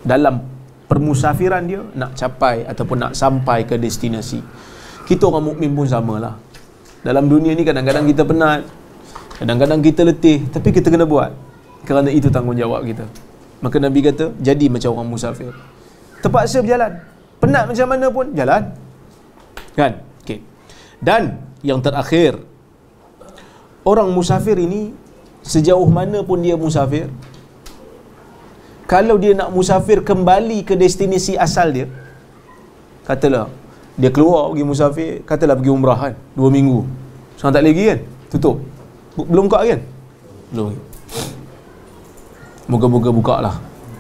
dalam permusafiran dia nak capai ataupun nak sampai ke destinasi. Kita orang mukmin pun samalah. Dalam dunia ni kadang-kadang kita penat, kadang-kadang kita letih, tapi kita kena buat kerana itu tanggungjawab kita. Maka Nabi kata, jadi macam orang musafir. Terpaksa berjalan. Penat macam mana pun jalan. Kan? Okey. Dan yang terakhir, orang musafir ini sejauh mana pun dia musafir, kalau dia nak musafir kembali ke destinasi asal dia, katalah dia keluar pergi musafir, katalah pergi umrah kan, 2 minggu. Sekarang tak lagi kan? Tutup. Belum buka kan? Belum. Moga-moga buka lah.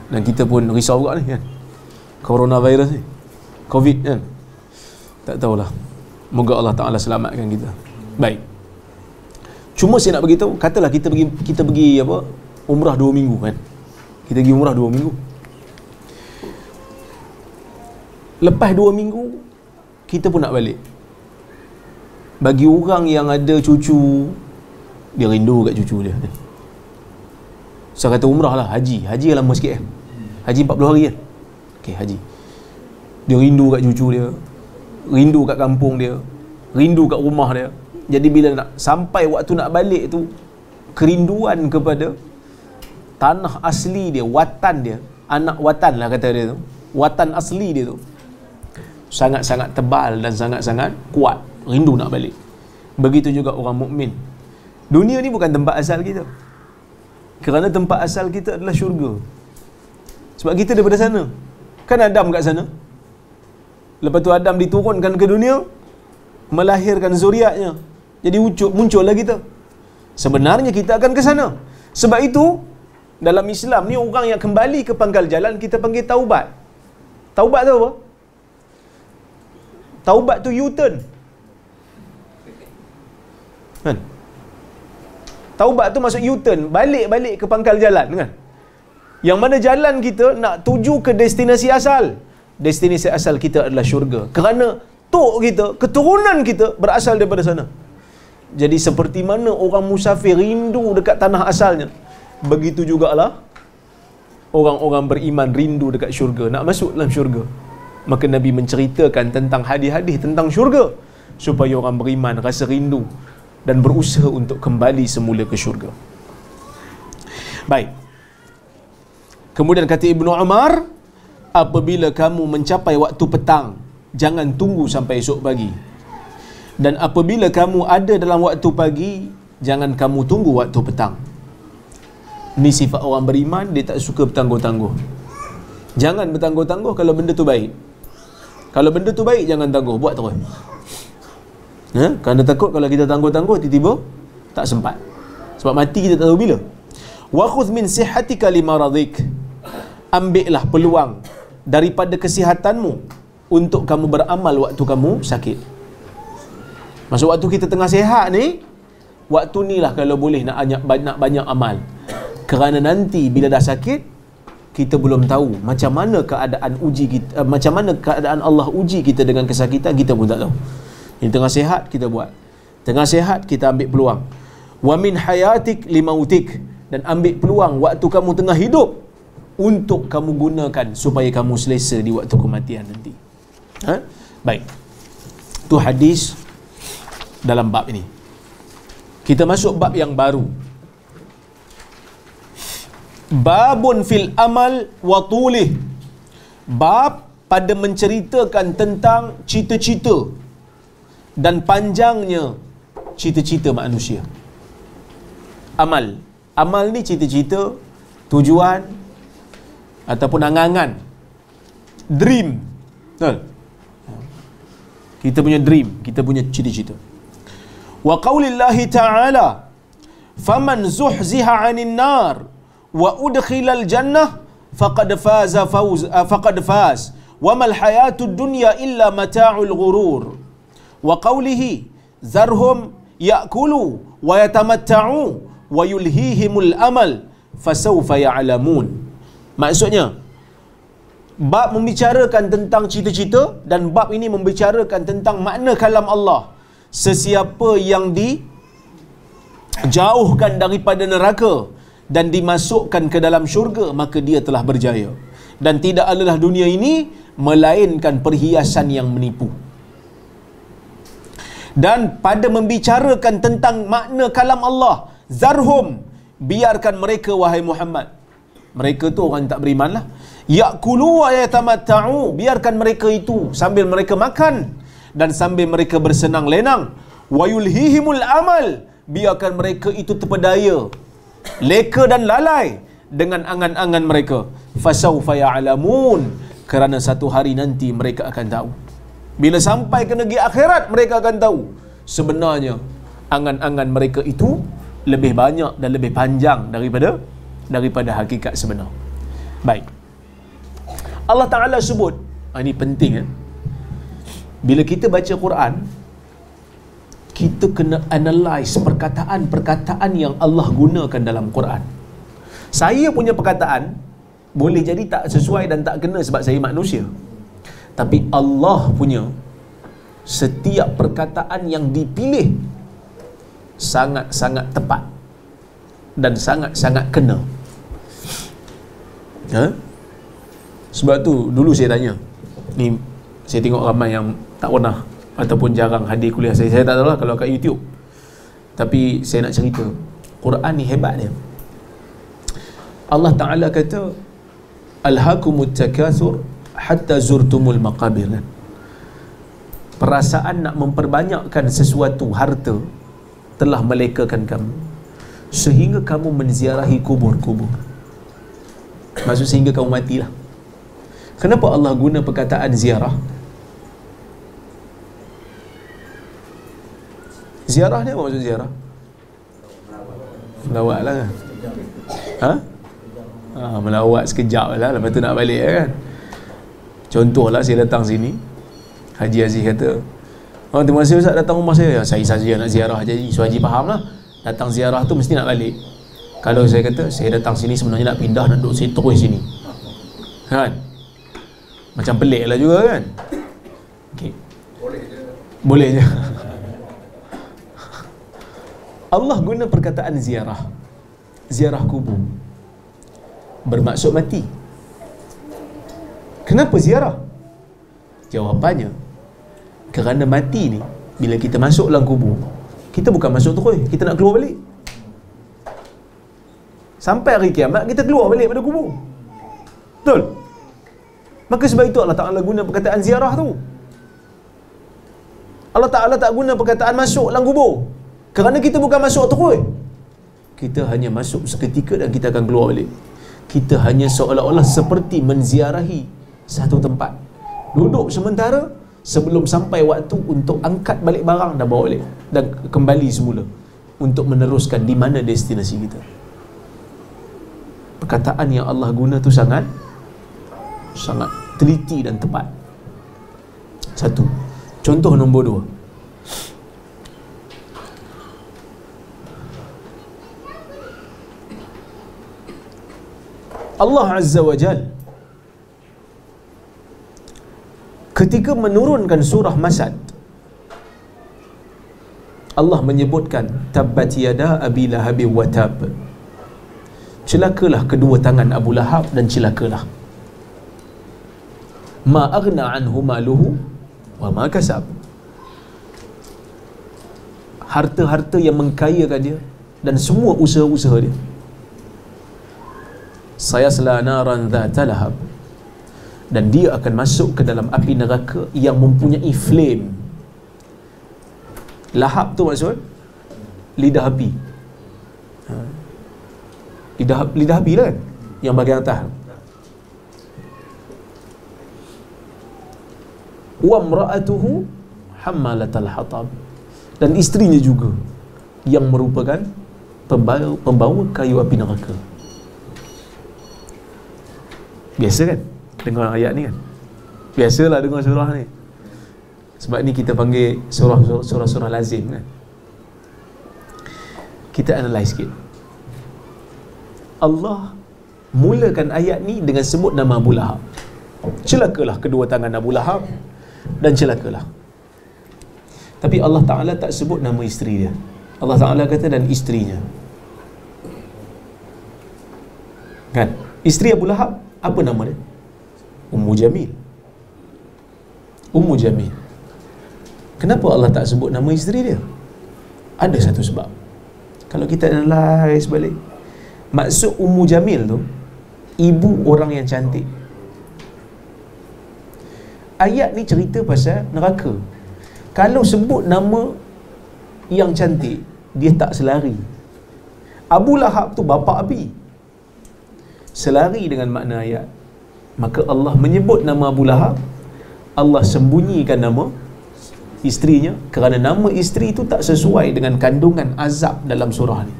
Dan kita pun risau juga ni kan, coronavirus ni, COVID kan. Tak tahulah. Moga Allah Ta'ala selamatkan kita. Baik. Cuma saya nak beritahu, katalah kita pergi apa? Umrah 2 minggu kan. Kita pergi umrah 2 minggu. Lepas 2 minggu kita pun nak balik. Bagi orang yang ada cucu, dia rindu kat cucu dia. Saya kata umrah lah, haji lama sikit kan. Haji 40 hari kan. Okey, haji. Dia rindu kat cucu dia, rindu kat kampung dia, rindu kat rumah dia. Jadi bila nak sampai waktu nak balik tu, kerinduan kepada tanah asli dia, watan dia, anak watan lah kata dia tu, watan asli dia tu, sangat-sangat tebal dan sangat-sangat kuat. Rindu nak balik. Begitu juga orang mukmin. Dunia ni bukan tempat asal kita. Kerana tempat asal kita adalah syurga. Sebab kita daripada sana. Kan Adam kat sana. Lepas tu Adam diturunkan ke dunia, melahirkan zuriatnya. Jadi muncullah kita. Sebenarnya kita akan ke sana. Sebab itu dalam Islam ni, orang yang kembali ke pangkal jalan kita panggil taubat. Taubat tu apa? Taubat tu U-turn. Kan? Taubat tu maksud U-turn, balik ke pangkal jalan kan. Yang mana jalan kita nak tuju ke destinasi asal. Destinasi asal kita adalah syurga. Kerana tok kita, keturunan kita berasal daripada sana. Jadi seperti mana orang musafir rindu dekat tanah asalnya, begitu jugalah orang-orang beriman rindu dekat syurga, nak masuk dalam syurga. Maka Nabi menceritakan tentang hadis-hadis tentang syurga supaya orang beriman rasa rindu dan berusaha untuk kembali semula ke syurga. Baik. Kemudian kata Ibnu Umar, apabila kamu mencapai waktu petang, jangan tunggu sampai esok pagi. Dan apabila kamu ada dalam waktu pagi, jangan kamu tunggu waktu petang. Ni sifat orang beriman, dia tak suka bertangguh-tangguh. Jangan bertangguh-tangguh kalau benda tu baik. Kalau benda tu baik, jangan tangguh, buat terus. Kerana takut kalau kita tangguh-tangguh, tiba-tiba tak sempat. Sebab mati kita tak tahu bila. Wa khudh min sihhatika limaradik. Ambillah peluang daripada kesihatanmu untuk kamu beramal waktu kamu sakit. Maksud waktu kita tengah sihat ni, waktu ni lah kalau boleh nak banyak amal. Kerana nanti bila dah sakit, kita belum tahu macam mana keadaan uji kita, macam mana keadaan Allah uji kita dengan kesakitan, kita pun tak tahu. Ini tengah sihat kita buat. Tengah sihat kita ambil peluang. Wa min hayatik limautik, dan ambil peluang waktu kamu tengah hidup untuk kamu gunakan supaya kamu selesa di waktu kematian nanti. Baik. Tu hadis dalam bab ini. Kita masuk bab yang baru. Babun fil amal wa tulih. Bab pada menceritakan tentang cita-cita dan panjangnya cita-cita manusia. Amal. Amal ni cita-cita, tujuan ataupun angan-angan. Dream. Betul? Kita punya dream, kita punya cita-cita. Wa qaulillahi ta'ala, faman zuhziha 'anil nar wa udkhilal jannah faqad faz wa mal hayatud dunya illa mata'ul ghurur. Wa qawlihi zarhum ya'kulu wa yatamatta'u wa yulhihimul amal fasawfa ya'lamun. Maksudnya bab membicarakan tentang cita-cita, dan bab ini membicarakan tentang makna kalam Allah. Sesiapa yang dijauhkan daripada neraka dan dimasukkan ke dalam syurga, maka dia telah berjaya. Dan tidak adalah dunia ini melainkan perhiasan yang menipu. Dan pada membicarakan tentang makna kalam Allah, zarhum, biarkan mereka wahai Muhammad. Mereka tu orang tak beriman lah. Ya'kulu wa yatamatta'u, biarkan mereka itu sambil mereka makan dan sambil mereka bersenang lenang. Wa yulhihimul amal, biarkan mereka itu terpedaya, leka dan lalai dengan angan-angan mereka. Fasawfa ya'lamun, kerana satu hari nanti mereka akan tahu. Bila sampai ke negeri akhirat, mereka akan tahu sebenarnya angan-angan mereka itu lebih banyak dan lebih panjang daripada hakikat sebenar. Baik. Allah Ta'ala sebut, ini penting bila kita baca Quran, kita kena analyse perkataan-perkataan yang Allah gunakan dalam Quran. Saya punya perkataan boleh jadi tak sesuai dan tak kena sebab saya manusia. Tapi Allah punya setiap perkataan yang dipilih sangat-sangat tepat dan sangat-sangat kena. Sebab tu dulu saya tanya, ni saya tengok ramai yang tak pernah ataupun jarang hadir kuliah saya tak tahu lah kalau kat YouTube, tapi saya nak cerita Quran ni hebat dia. Allah Ta'ala kata alhaakumut takatsur hatta zurtumul maqabir, kan? Perasaan nak memperbanyakkan sesuatu harta telah melekakan kamu sehingga kamu menziarahi kubur-kubur. Maksud sehingga kamu matilah. Kenapa Allah guna perkataan ziarah? Ziarah ni apa maksud ziarah? Melawat lah kan? Melawat sekejap lah, lepas tu nak balik kan? Contohlah saya datang sini, Haji Aziz kata, terima kasih Ustaz datang rumah saya. Saya saja nak ziarah je. So Haji faham lah, datang ziarah tu mesti nak balik. Kalau saya kata saya datang sini sebenarnya nak pindah, nak duduk saya terus sini, kan? Macam pelik lah juga kan? Okay. Boleh je. Allah guna perkataan ziarah, ziarah kubur. bermaksud mati. Kenapa ziarah? Jawapannya, kerana mati ni, bila kita masuk dalam kubur, kita bukan masuk terus, kita nak keluar balik. Sampai hari kiamat kita keluar balik pada kubur. Betul? Maka sebab itu Allah Ta'ala guna perkataan ziarah tu. Allah Ta'ala tak guna perkataan masuk dalam kubur, kerana kita bukan masuk terus. Kita hanya masuk seketika dan kita akan keluar balik. Kita hanya seolah-olah seperti menziarahi satu tempat, duduk sementara sebelum sampai waktu untuk angkat balik barang dan bawa balik dan kembali semula untuk meneruskan di mana destinasi kita. Perkataan yang Allah guna tu sangat teliti dan tepat. Satu. Contoh nombor 2. Allah Azza wa Jal ketika menurunkan surah Masad, Allah menyebutkan tabbat yada abi lahab wa tab. Celakalah kedua tangan Abu Lahab dan celakalah. Ma aghna anhu maluhu wa ma kasab. Harta-harta yang mengkayakan dia dan semua usaha-usaha dia. Sayasla naran dhata lahab, dan dia akan masuk ke dalam api neraka yang mempunyai flame. Lahab tu maksud lidah api. Lidah api lah kan, yang bahagian atas. Wa imra'atuhu hammalatal hatab, dan isterinya juga yang merupakan pembawa kayu api neraka. Biasa kan dengar ayat ni kan? Biasalah dengar surah ni. Sebab ni kita panggil surah-surah lazim kan. Kita analyse sikit. Allah mulakan ayat ni dengan sebut nama Abu Lahab. Celakalah kedua tangan Abu Lahab dan celakalah. Tapi Allah Ta'ala tak sebut nama isteri dia. Allah Ta'ala kata dan isterinya. Kan? Isteri Abu Lahab, apa nama dia? Ummu Jamil. Ummu Jamil. Kenapa Allah tak sebut nama isteri dia? Ada satu sebab. Kalau kita analyse balik, maksud Ummu Jamil tu ibu orang yang cantik. Ayat ni cerita pasal neraka. Kalau sebut nama yang cantik, dia tak selari. Abu Lahab tu bapa api, selari dengan makna ayat. Maka Allah menyebut nama Abu Lahab, Allah sembunyikan nama isterinya, kerana nama isteri itu tak sesuai dengan kandungan azab dalam surah ni.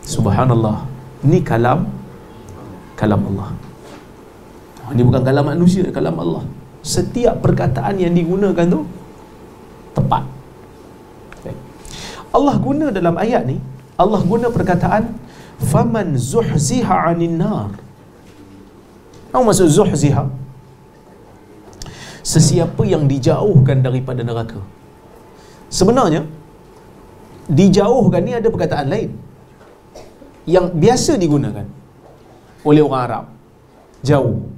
Subhanallah. Ni kalam Allah. Ini bukan kalam manusia, kalam Allah. Setiap perkataan yang digunakan tu tepat. Allah guna dalam ayat ni, Allah guna perkataan faman zuhziha 'anil nar. Apa maksud zuhziha? Sesiapa yang dijauhkan daripada neraka. Sebenarnya dijauhkan ni ada perkataan lain yang biasa digunakan oleh orang Arab. Jauh.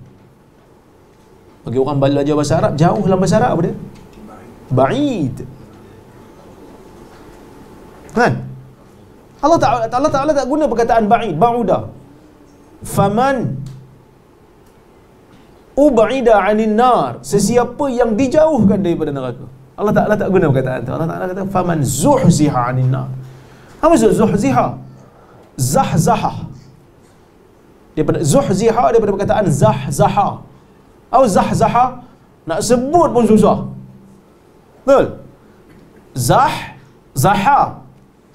Bagi orang belajar bahasa Arab, jauh dalam bahasa Arab apa dia? Ba'id. Kan? Allah Ta'ala tak guna perkataan ba'id, ba'uda. Faman ub'ida 'anil nar, sesiapa yang dijauhkan daripada neraka. Allah Ta'ala tak guna perkataan tu. Allah Ta'ala kata faman zuhziha 'anil nar. Apa maksud zuhziha? Zahzahah. Daripada zuhziha, daripada perkataan zahzaha. Atau zahzaha, nak sebut pun susah. Betul? Zaha.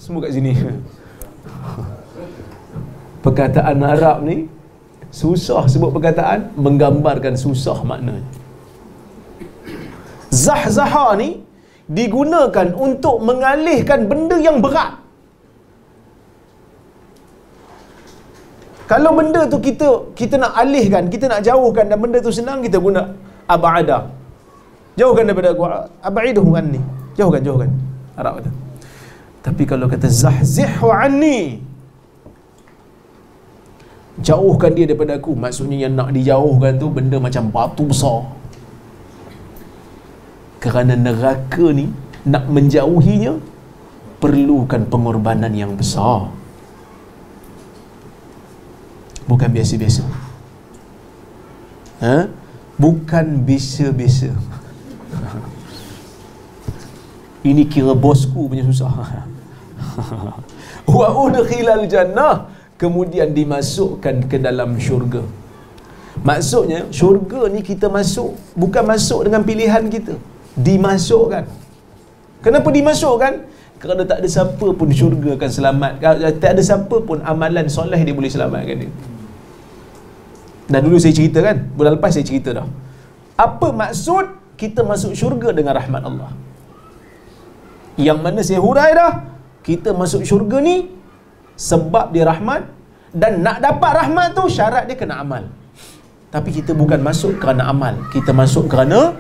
Semua kat sini. Perkataan Arab ni susah sebut perkataan, menggambarkan susah maknanya. Zahzaha ni digunakan untuk mengalihkan benda yang berat. Kalau benda tu kita nak alihkan, kita nak jauhkan, dan benda tu senang, kita guna ab'ada. Jauhkan daripada aku, ab'iduhu anni. Jauhkan. Arab kata. Tapi kalau kata zahzihhu anni, jauhkan dia daripada aku. Maksudnya yang nak dijauhkan tu benda macam batu besar. Kerana neraka ni nak menjauhinya perlukan pengorbanan yang besar. Bukan biasa-biasa. Bukan biasa-biasa. Ini kira bosku punya susah. Wa udkhilal jannah, kemudian dimasukkan ke dalam syurga. Maksudnya syurga ni kita masuk bukan masuk dengan pilihan kita, dimasukkan. Kenapa dimasukkan? Kerana tak ada siapa pun syurga akan selamat. Tak ada siapa pun amalan soleh dia boleh selamatkan dia. Dan dulu saya cerita kan, bulan lepas saya cerita dah. Apa maksud kita masuk syurga dengan rahmat Allah? Yang mana saya hurai dah, kita masuk syurga ni sebab dia rahmat, dan nak dapat rahmat tu syarat dia kena amal. Tapi kita bukan masuk kerana amal, kita masuk kerana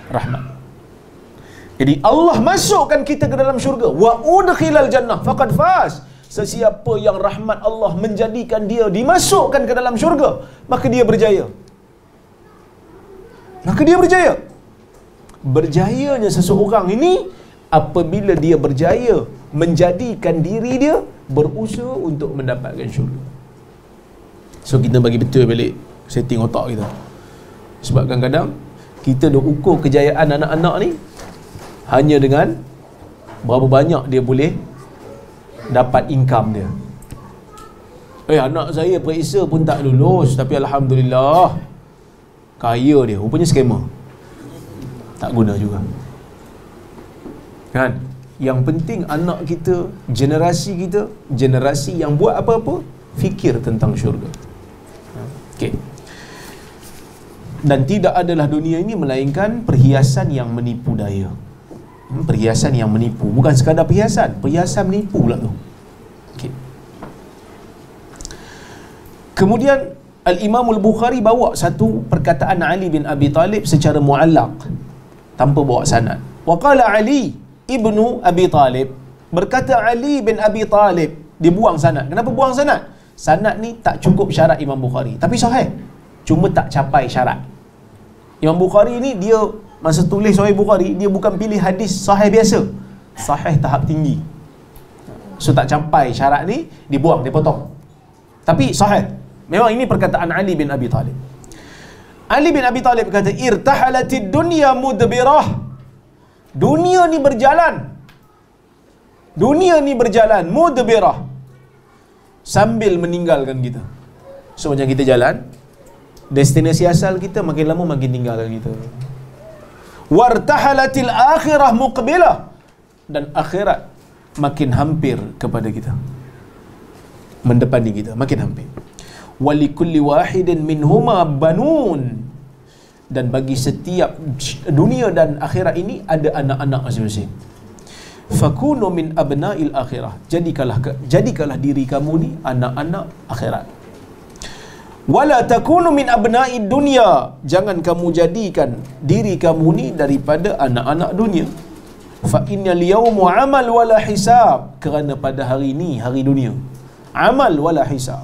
rahmat. Jadi Allah masukkan kita ke dalam syurga. Wa udkhilal jannah faqad faz. Sesiapa yang rahmat Allah menjadikan dia dimasukkan ke dalam syurga, maka dia berjaya. Maka dia berjaya. Berjayanya seseorang ini apabila dia berjaya menjadikan diri dia berusaha untuk mendapatkan syurga. So kita bagi betul balik setting otak kita. Sebab kadang-kadang kita dah ukur kejayaan anak-anak ni hanya dengan berapa banyak dia boleh dapat income dia. Anak saya periksa pun tak lulus, tapi Alhamdulillah kaya dia. Rupanya scammer. Tak guna juga. Kan? Yang penting anak kita, generasi yang buat apa-apa fikir tentang syurga. Okey. Dan tidak adalah dunia ini melainkan perhiasan yang menipu daya. Perhiasan yang menipu, bukan sekadar perhiasan menipu pula tu. Okay. Kemudian Al-Imam Al-Bukhari bawa satu perkataan Ali bin Abi Talib secara muallaq, tanpa bawa sanad. Wa qala Ali ibnu Abi Talib, berkata Ali bin Abi Talib, dia buang sanad. Kenapa buang sanad? Sanad ni tak cukup syarat Imam Bukhari, tapi sahih, cuma tak capai syarat. Imam Bukhari ni dia masa tulis Sahih Bukhari, dia bukan pilih hadis sahih biasa, sahih tahap tinggi. So tak capai syarat ni, dibuang, dipotong. Tapi sahih. Memang ini perkataan Ali bin Abi Talib. Ali bin Abi Talib kata, irtahalatid dunya mudbirah. Dunia ni berjalan. Dunia ni berjalan mudbirah, sambil meninggalkan kita. So macam kita jalan, destinasi asal kita makin lama makin tinggalkan kita. Wartahalatil akhirah muqbilah, dan akhirat makin hampir kepada kita, mendepani kita, makin hampir. Walikulli wahidin minhuma banun, dan bagi setiap dunia dan akhirat ini ada anak-anak masing-masing. Fakunu min abna'il akhirah, jadikanlah diri kamu ni anak-anak akhirat. Wala takunu min abna'id dunya, jangan kamu jadikan diri kamu ni daripada anak-anak dunia. Fa innal yawma amal wala hisab, kerana pada hari ni hari dunia, amal wala hisab,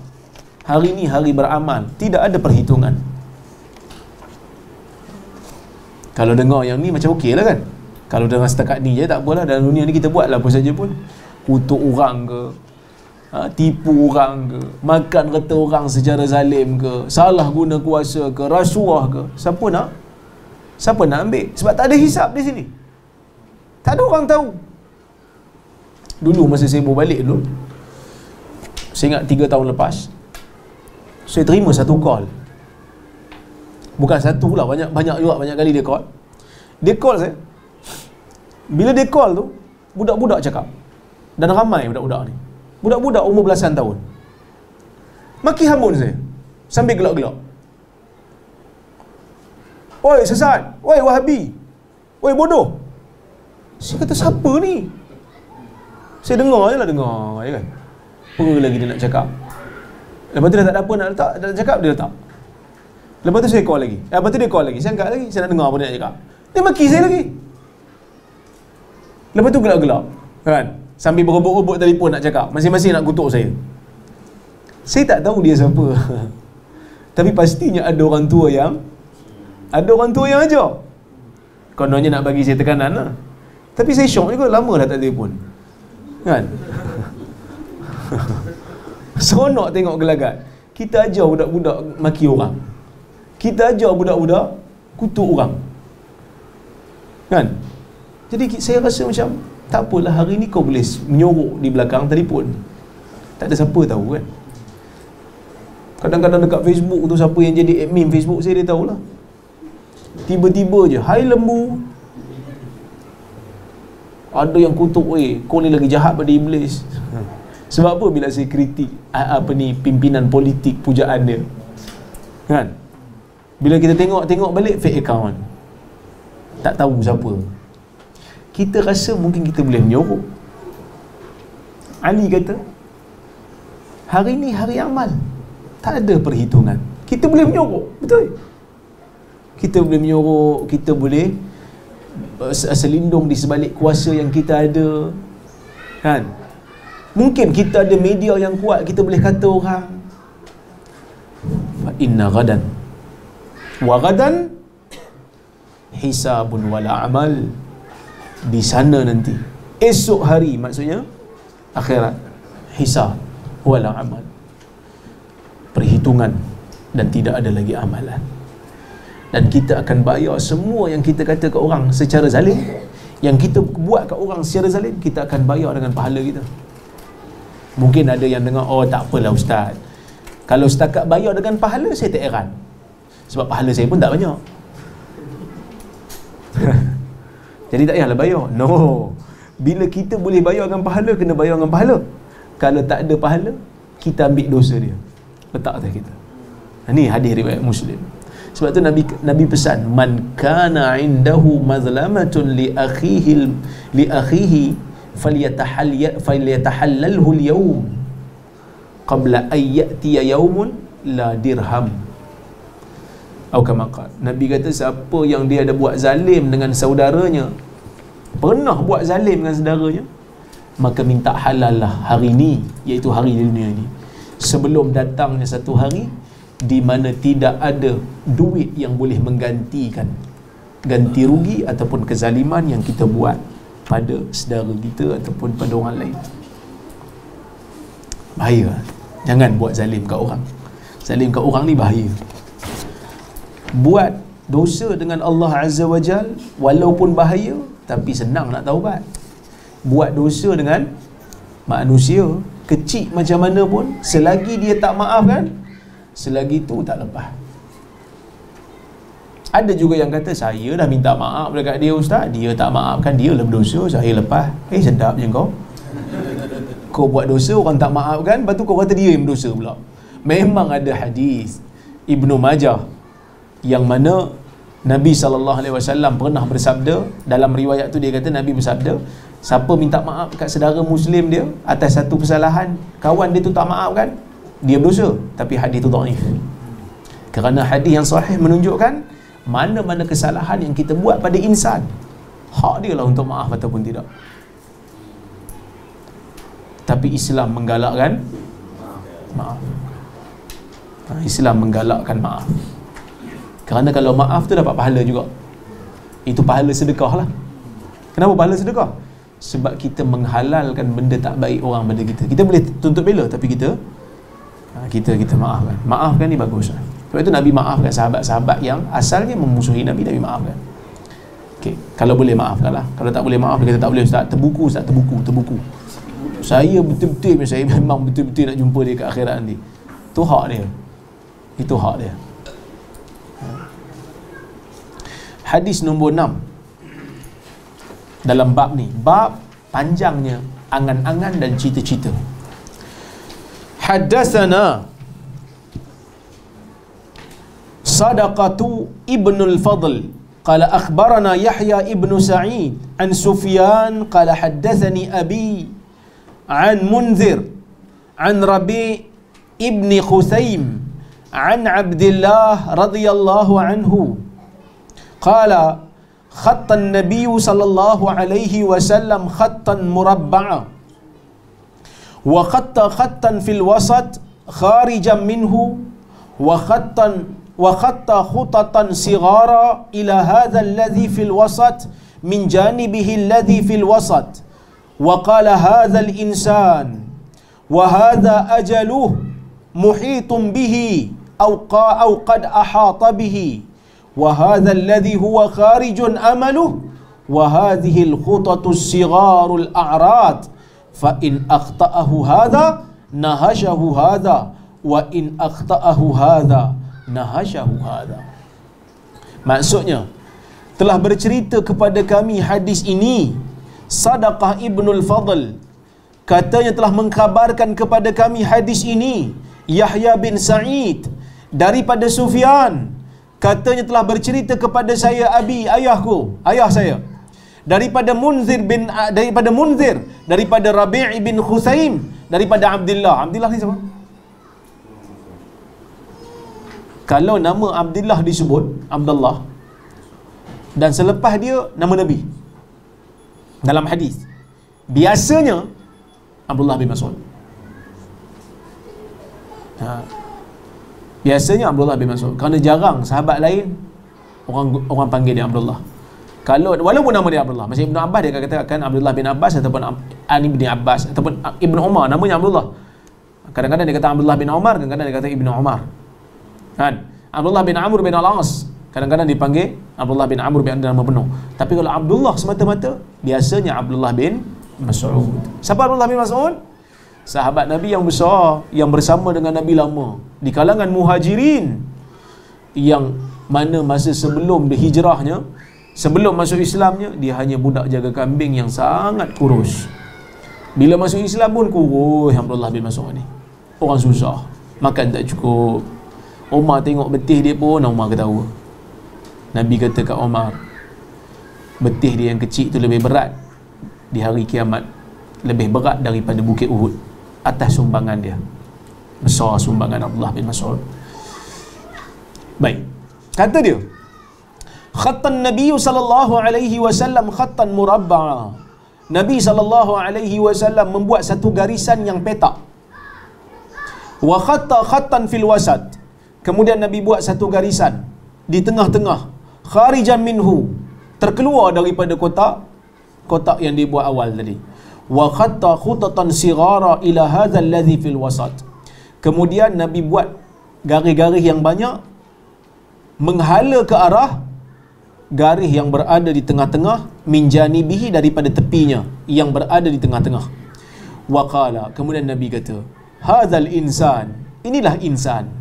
hari ni hari beramal, tidak ada perhitungan. Kalau dengar yang ni macam okey lah kan. Kalau dengar setakat ni je tak apalah. Dalam dunia ni kita buat lah apa saja pun, kutuk orang ke, tipu orang ke, makan harta orang secara zalim ke, salah guna kuasa ke, rasuah ke, siapa nak ambil? Sebab tak ada hisap di sini, tak ada orang tahu. Dulu masa saya bawa balik dulu, saya ingat 3 tahun lepas, saya terima satu call. Bukan satu lah, banyak juga, banyak kali dia call. Dia call saya. Bila dia call tu, budak-budak cakap, dan ramai budak-budak ni, budak-budak umur belasan tahun, maki hamun saya sambil gelak-gelak. Oi sesat, oi Wahabi, oi bodoh. Saya kata siapa ni? Saya dengar je kan. Apa lagi dia nak cakap? Lepas tu dia tak ada apa nak letak, dia nak cakap, dia letak. Lepas tu saya call lagi. Lepas tu dia call lagi, saya angkat lagi, saya nak dengar apa dia nak cakap. Dia maki saya lagi. Lepas tu gelak-gelak kan, sambil berebut-rebut telefon nak cakap, masing-masing nak kutuk saya. Saya tak tahu dia siapa. Tapi pastinya ada orang tua yang ajar. Kononnya nak bagi saya tekanan lah. Tapi saya syok juga, lama dah tak telefon. Kan? Seronok tengok gelagat. Kita ajar budak-budak maki orang. Kita ajar budak-budak kutuk orang. Kan? Jadi saya rasa macam, tak apalah, hari ni kau boleh menyorok di belakang telefon. Tak ada siapa tahu kan. Kadang-kadang dekat Facebook tu, siapa yang jadi admin Facebook saya, dia tahulah. Tiba-tiba je, hai lembu. Ada yang kutuk, kau ni lagi jahat pada iblis. Sebab apa bila saya kritik pimpinan politik pujaan dia, kan? Bila kita tengok balik fake account, tak tahu siapa, kita rasa mungkin kita boleh menyorok. Ali kata, hari ni hari amal, tak ada perhitungan, kita boleh menyorok. Betul? Kita boleh menyorok, kita boleh selindung di sebalik kuasa yang kita ada, kan? Mungkin kita ada media yang kuat, kita boleh kata orang, fa inna ghadan wa ghadan hisabun wala amal. Di sana nanti, esok hari, maksudnya akhirat, hisab wala amal, perhitungan dan tidak ada lagi amalan. Dan kita akan bayar semua yang kita kata ke orang secara zalim, yang kita buat ke orang secara zalim, kita akan bayar dengan pahala kita. Mungkin ada yang dengar, oh tak apalah ustaz, kalau setakat bayar dengan pahala, saya tak heran, sebab pahala saya pun tak banyak. Jadi tak payahlah bayar. No, bila kita boleh bayar dengan pahala, kena bayar dengan pahala. Kalau tak ada pahala, kita ambil dosa dia, letak atas kita. Ini hadis riwayat Muslim. Sebab tu Nabi pesan, man kana indahu mazlamatun li akhihi falyatahallalhu al-yawm qabla an ya'tiya yawmun la dirham. Atau kama qala, Nabi kata, siapa yang dia ada buat zalim dengan saudaranya, pernah buat zalim dengan saudaranya, maka minta halal lah hari ni, iaitu hari dunia ni, sebelum datangnya satu hari di mana tidak ada duit yang boleh menggantikan ganti rugi ataupun kezaliman yang kita buat pada saudara kita ataupun pada orang lain. Bahaya. Jangan buat zalim kat orang. Zalim kat orang ni bahaya. Buat dosa dengan Allah Azza wa Jal walaupun bahaya, tapi senang nak taubat. Buat dosa dengan manusia, kecil macam mana pun, selagi dia tak maafkan, selagi tu tak lepas. Ada juga yang kata, saya dah minta maaf dekat dia ustaz, dia tak maafkan, dia lah berdosa, saya lepas. Sedap je kau. Kau buat dosa, orang tak maafkan, lepas tu kau kata dia yang berdosa pula. Memang ada hadis Ibnu Majah yang mana Nabi SAW pernah bersabda, dalam riwayat tu dia kata Nabi bersabda, siapa minta maaf kat saudara Muslim dia atas satu kesalahan, kawan dia tu tak maafkan, dia berdosa. Tapi hadis tu dhaif. Kerana hadis yang sahih menunjukkan mana-mana kesalahan yang kita buat pada insan, hak dia lah untuk maaf ataupun tidak. Tapi Islam menggalakkan maaf. Islam menggalakkan maaf. Kerana kalau maaf tu dapat pahala juga. Itu pahala sedekah lah. Kenapa pahala sedekah? Sebab kita menghalalkan benda tak baik orang pada kita. Kita boleh tuntut bela, tapi kita maafkan. Maafkan ni bagus. Sebab itu Nabi maafkan sahabat-sahabat yang asalnya memusuhi Nabi maafkan. Okay. Kalau boleh maafkan lah. Kalau tak boleh maaf, dia kata tak boleh ustaz, terbuku ustaz, terbuku. Saya betul-betul, saya memang betul-betul nak jumpa dia kat akhirat nanti. Itu hak dia. Itu hak dia. Hadis nombor 6 dalam bab ni, bab panjangnya angan-angan dan cita-cita. Haddatsana Sadaqatu ibnul Fadl qala akhbarana Yahya ibnu Sa'id an Sufyan qala haddatsani abi an Munzir an Rabi' ibn Khusaim an Abdullah radhiyallahu anhu qala khatta an-nabiy sallallahu alaihi wasallam khattan murabba'a wa khattan fil wasat kharijan minhu wa khatta khutatan sighara ila hadha alladhi fil wasat min janibihi alladhi fil wasat wa qala hadha al-insan wa hadha ajaluhu muhitun bihi aw qad ahata bihi wa hadha alladhi huwa kharijun amaluhu wa hadhihi al-khutatu as-sigharu al-a'rad fa in akhta'ahu hadha nahashahu hadha wa in akhta'ahu hadha nahashahu hadha. Maksudnya, telah bercerita kepada kami hadis ini Sadaqah Ibnul Fadl, katanya telah mengkhabarkan kepada kami hadis ini Yahya bin Sa'id daripada Sufyan, katanya telah bercerita kepada saya ayah saya daripada Munzir daripada Rabi' bin Khusaim daripada Abdullah ni siapa? Kalau nama Abdullah disebut Abdullah dan selepas dia nama Nabi dalam hadis, biasanya Abdullah bin Mas'ud. Biasanya Abdullah bin Mas'ud, kerana jarang sahabat lain orang panggil dia Abdullah. Kalau walaupun nama dia Abdullah, macam Ibn Abbas dia akan katakan Abdullah bin Abbas ataupun Ali bin Abbas ataupun Ibn Umar, namanya Abdullah. Kadang-kadang dia kata Abdullah bin Umar, kadang-kadang dia kata Ibn Umar. Kan? Abdullah bin Amr bin Al-As kadang-kadang dipanggil Abdullah bin Amr bin nama penuh. Tapi kalau Abdullah semata-mata, biasanya Abdullah bin Mas'ud. Siapa Abdullah bin Mas'ud? Sahabat Nabi yang besar, yang bersama dengan Nabi lama, di kalangan Muhajirin, yang mana masa sebelum berhijrahnya, sebelum masuk Islamnya, dia hanya budak jaga kambing yang sangat kurus. Bila masuk Islam pun kurus Abdullah bin Mas'ud ni. Orang susah, makan tak cukup. Umar tengok betih dia pun, Umar ketawa. Nabi kata kat Umar, betih dia yang kecil tu lebih berat di hari kiamat, lebih berat daripada bukit Uhud atas sumbangan dia. Besar sumbangan Abdullah bin Mas'ud. Baik, kata dia, khattan Nabi sallallahu alaihi wasallam khattan murabba'a. Nabi sallallahu alaihi wasallam membuat satu garisan yang petak. Wa khattan fil wasat. Kemudian Nabi buat satu garisan di tengah-tengah, kharijan minhu, terkeluar daripada kotak yang dibuat awal tadi. Wa khatta khutatan sighara ila hadzal ladzi fil wasat. Kemudian Nabi buat garis-garis yang banyak menghala ke arah garis yang berada di tengah-tengah, min janibihi, daripada tepinya yang berada di tengah-tengah. Wa qala, kemudian Nabi kata, hadzal insan, inilah insan.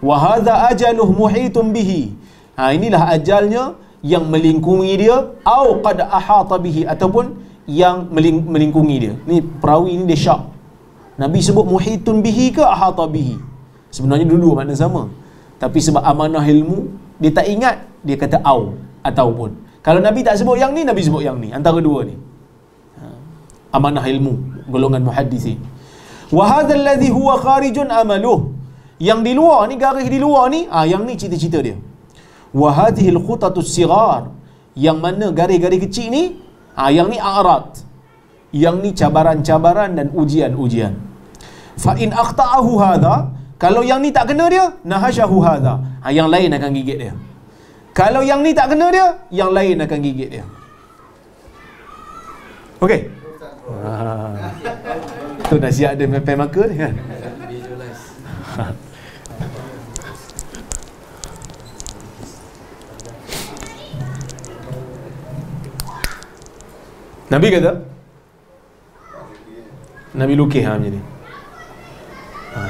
Wa hadza ajaluh muhitun bihi. Inilah ajalnya yang melingkungi dia, au qad ahata bihi, ataupun yang melingkungi dia. Ni perawi ni dia syak. Nabi sebut muhitun bihi ke ahata bihi? Sebenarnya dua-dua makna sama. Tapi sebab amanah ilmu, dia tak ingat, dia kata au ataupun. Kalau Nabi tak sebut yang ni, Nabi sebut yang ni. Antara dua ni. Amanah ilmu golongan muhaddisin. Wa hadzal ladzi huwa kharijun amaluh. Yang di luar ni, garis di luar ni, yang ni cita-cita dia. Wa hadhil khutatus sighar, yang mana garis-garis kecil ni, yang ni a'rad, yang ni cabaran-cabaran dan ujian-ujian. Fa in akhta'ahu hadha, kalau yang ni tak kena dia, nahashahu hadha, yang lain akan gigit dia. Kalau yang ni tak kena dia, yang lain akan gigit dia. Okey. Tu nasihat dia sampai maka ni kan. Nabi kata, Nabi lukis macam ni.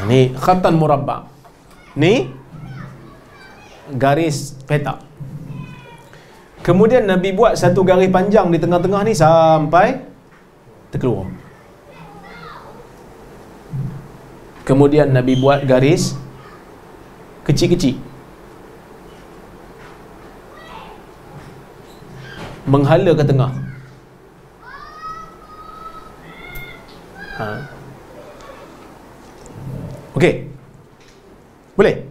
Ni khatan murabba. Ni garis petak. Kemudian Nabi buat satu garis panjang di tengah-tengah ni sampai terkeluar. Kemudian Nabi buat garis kecil-kecil menghala ke tengah. Okey. Boleh?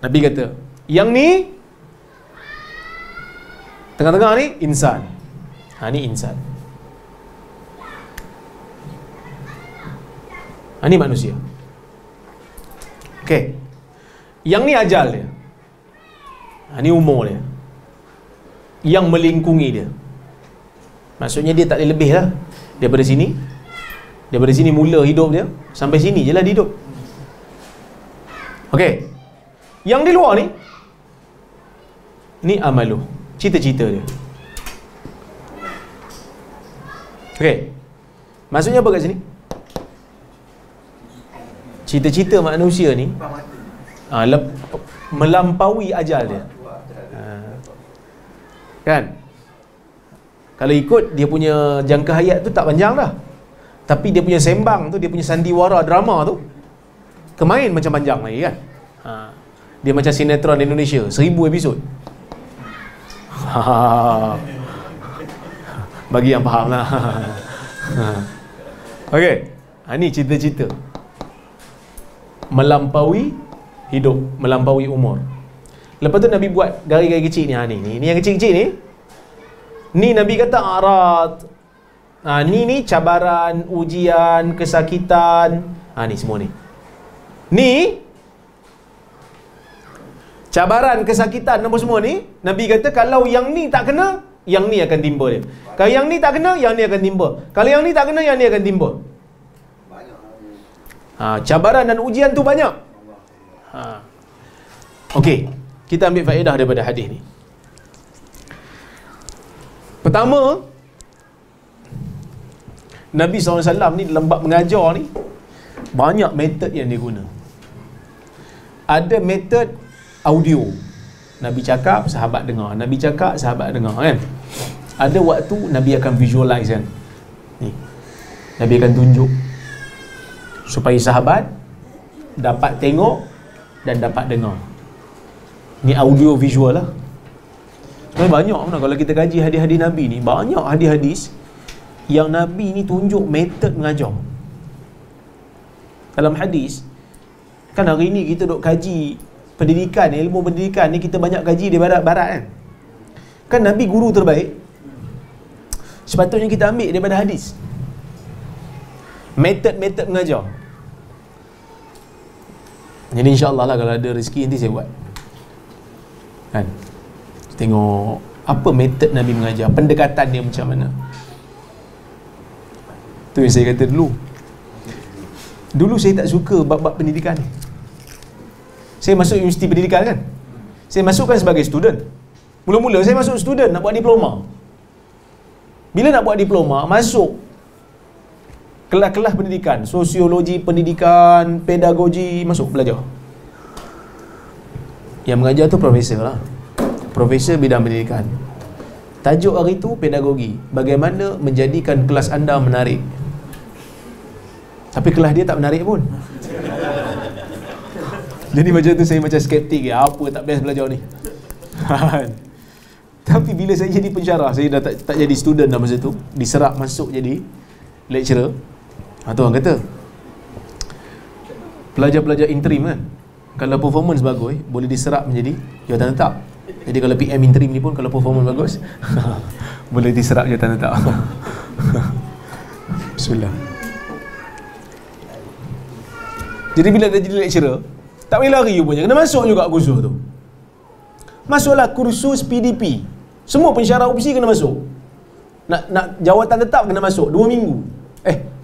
Nabi kata, yang ni tengah-tengah ni insan. Ni insan. Ni manusia. Okey. Yang ni ajal dia. Ni umur dia. Yang melingkungi dia. Maksudnya dia tak boleh lebih lah. Daripada sini mula hidup dia, sampai sini je lah dia hidup. Okey. Yang di luar ni amalu, cita-cita dia. Okey. Maksudnya apa kat sini? Cita-cita manusia ni melampaui ajal dia. Kan? Kalau ikut dia punya jangka hayat tu tak panjang dah. Tapi dia punya sembang tu, dia punya sandiwara drama tu kemain macam panjang lagi kan. Dia macam sinetron Indonesia 1000 episod. Bagi yang faham lah. Okey. Ni cita-cita melampaui hidup, melampaui umur. Lepas tu Nabi buat garis-garis kecil ni. Ni yang kecil-kecil ni. Ni Nabi kata arad. Ni cabaran, ujian, kesakitan. Ni semua ni. Ni cabaran, kesakitan apa semua ni, Nabi kata kalau yang ni tak kena, yang ni akan timba dia. Kalau yang ni tak kena, yang ni akan timba. Kalau yang ni tak kena, yang ni akan timba. Cabaran dan ujian tu banyak. Okey, kita ambil faedah daripada hadis ni. Pertama, Nabi SAW ni dalam bab mengajar ni banyak metod yang dia guna. Ada metod audio, Nabi cakap, sahabat dengar. Nabi cakap, sahabat dengar kan. Ada waktu Nabi akan visualize kan. Ni, Nabi akan tunjuk supaya sahabat dapat tengok dan dapat dengar. Ni audio visual lah. Banyak mana kalau kita kaji hadis-hadis Nabi ni, banyak hadis-hadis yang Nabi ni tunjuk metod mengajar. Dalam hadis kan, hari ni kita duk kaji pendidikan, ilmu pendidikan ni kita banyak kaji di barat-barat kan. Kan Nabi guru terbaik, sepatutnya kita ambil daripada hadis. Metod-metod mengajar. Jadi insya-Allah lah kalau ada rezeki nanti saya buat. Kan? Tengok apa metod Nabi mengajar, pendekatan dia macam mana. Tu yang saya kata dulu saya tak suka bab-bab pendidikan ni. Saya masuk universiti pendidikan kan, saya masukkan sebagai student. Mula-mula saya masuk student nak buat diploma. Bila nak buat diploma, masuk kelas-kelas pendidikan, sosiologi pendidikan, pedagogi, masuk belajar. Yang mengajar tu profesor lah, profesor bidang pendidikan. Tajuk hari tu pedagogi, bagaimana menjadikan kelas anda menarik. Tapi kelas dia tak menarik pun. Jadi macam tu saya macam skeptik, apa tak best belajar ni. Tapi bila saya jadi pensyarah, saya dah tak jadi student dah masa tu, diserap masuk jadi lecturer. Tu orang kata pelajar-pelajar interim kan, kalau performance bagus boleh diserap menjadi jawatan tetap. Jadi kalau PM interim ni pun kalau performance bagus boleh diserap jawatan tetap. Bismillah. Jadi bila dah jadi lecturer, tak boleh lari rupanya, kena masuk juga kursus tu. Masuklah kursus PDP. Semua pensyarah opsi kena masuk. Nak jawatan tetap kena masuk 2 minggu.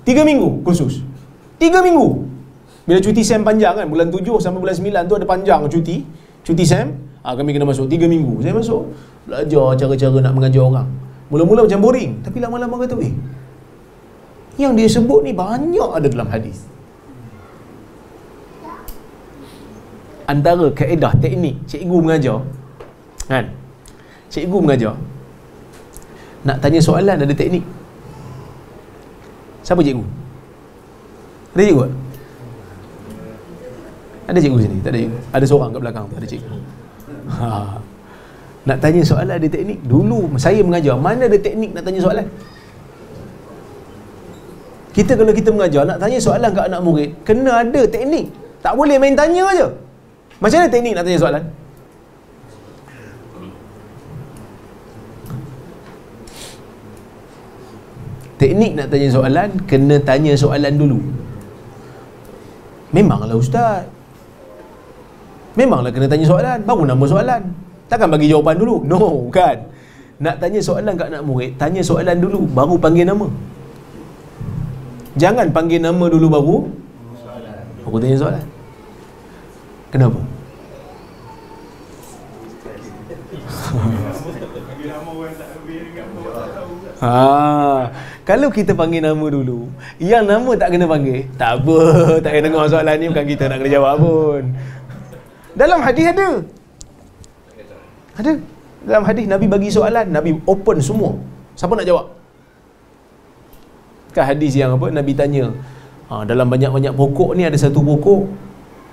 3 minggu kursus. 3 minggu. Bila cuti SEM panjang kan, bulan 7 sampai bulan 9 tu ada panjang cuti SEM, kami kena masuk 3 minggu. Saya masuk belajar cara-cara nak mengajar orang. Mula-mula macam boring, tapi lama-lama kata, yang dia sebut ni banyak ada dalam hadis. Antara kaedah teknik cikgu mengajar kan, cikgu mengajar nak tanya soalan ada teknik. Siapa cikgu? Ada cikgu tak? Ada cikgu sini? Tak ada cikgu? Ada seorang kat belakang tu, ada cikgu. Nak tanya soalan ada teknik. Dulu saya mengajar, mana ada teknik nak tanya soalan? Kita kalau kita mengajar, nak tanya soalan kat anak murid, kena ada teknik. Tak boleh main tanya aja. Macam mana teknik nak tanya soalan? Teknik nak tanya soalan, kena tanya soalan dulu. Memanglah ustaz, Memanglah kena tanya soalan, baru nama soalan. Takkan bagi jawapan dulu. No, kan. Nak tanya soalan kat anak murid, tanya soalan dulu, baru panggil nama. Jangan panggil nama dulu baru aku tanya soalan. Kenapa? Kalau kita panggil nama dulu, yang nama tak kena panggil, tak apa, tak kena dengar soalan ni, bukan kita nak kena jawab pun. Dalam hadis ada. Dalam hadis Nabi bagi soalan, Nabi open semua. Siapa nak jawab? Kan hadis yang apa, Nabi tanya, dalam banyak-banyak pokok ni ada satu pokok,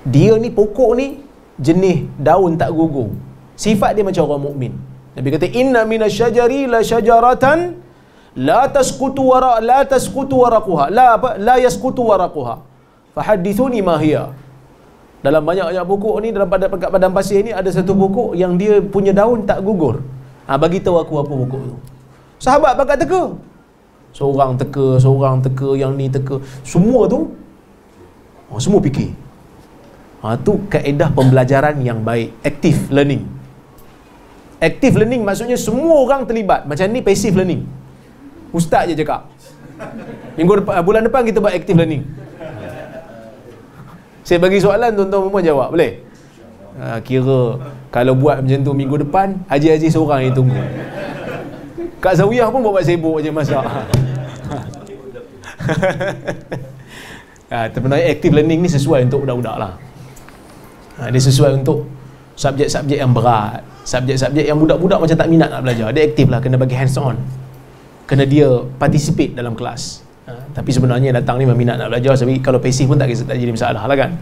dia ni pokok ni jenis daun tak gugur. Sifat dia macam orang mukmin. Nabi kata, inna minasyajari la syajaratan la tasqutu waraquha la yasqutu waraquha fahaddithuni ma hiya. Dalam banyak-banyak pokok ni, dalam padang pasir ni ada satu pokok yang dia punya daun tak gugur. Bagi tahu aku apa pokok tu. Sahabat pakat teka. Seorang teka, yang ni teka. Semua tu semua fikir. Tu kaedah pembelajaran yang baik, active learning. Active learning maksudnya semua orang terlibat. Macam ni passive learning. Ustaz je cakap. Bulan depan kita buat active learning. Saya bagi soalan, tuan-tuan perempuan jawab, boleh? Kira kalau buat macam tu minggu depan, haji-haji seorang yang tunggu. Kak Zawiyah pun buat sibuk je masak. Sebenarnya active learning ni sesuai untuk budak-budak lah. Dia sesuai untuk subjek-subjek yang berat, subjek-subjek yang budak-budak macam tak minat nak belajar. Dia aktif lah, kena bagi hands on, kena dia participate dalam kelas. Tapi sebenarnya datang ni minat nak belajar, tapi kalau pasif pun tak jadi masalah lah kan.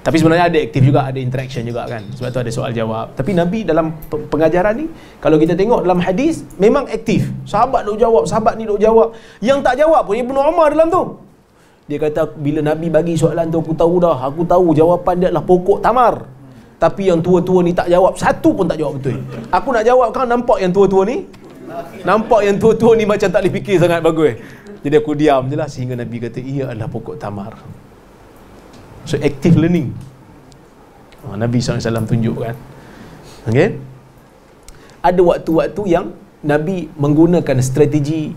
Tapi sebenarnya ada aktif juga, ada interaction juga kan. Sebab tu ada soal jawab. Tapi Nabi dalam pengajaran ni, kalau kita tengok dalam hadis, memang aktif. Sahabat duk jawab, sahabat ni duk jawab. Yang tak jawab pun Ibnu Umar dalam tu. Dia kata, bila Nabi bagi soalan tu, aku tahu dah. Aku tahu jawapan dia adalah pokok tamar. Tapi yang tua-tua ni tak jawab. Satu pun tak jawab betul. Aku nak jawab, kan nampak yang tua-tua ni? Nampak yang tua-tua ni macam tak boleh fikir sangat bagus. Jadi aku diam je lah, sehingga Nabi kata, ia adalah pokok tamar. So active learning, Nabi SAW tunjukkan. Okay? Ada waktu-waktu yang Nabi menggunakan strategi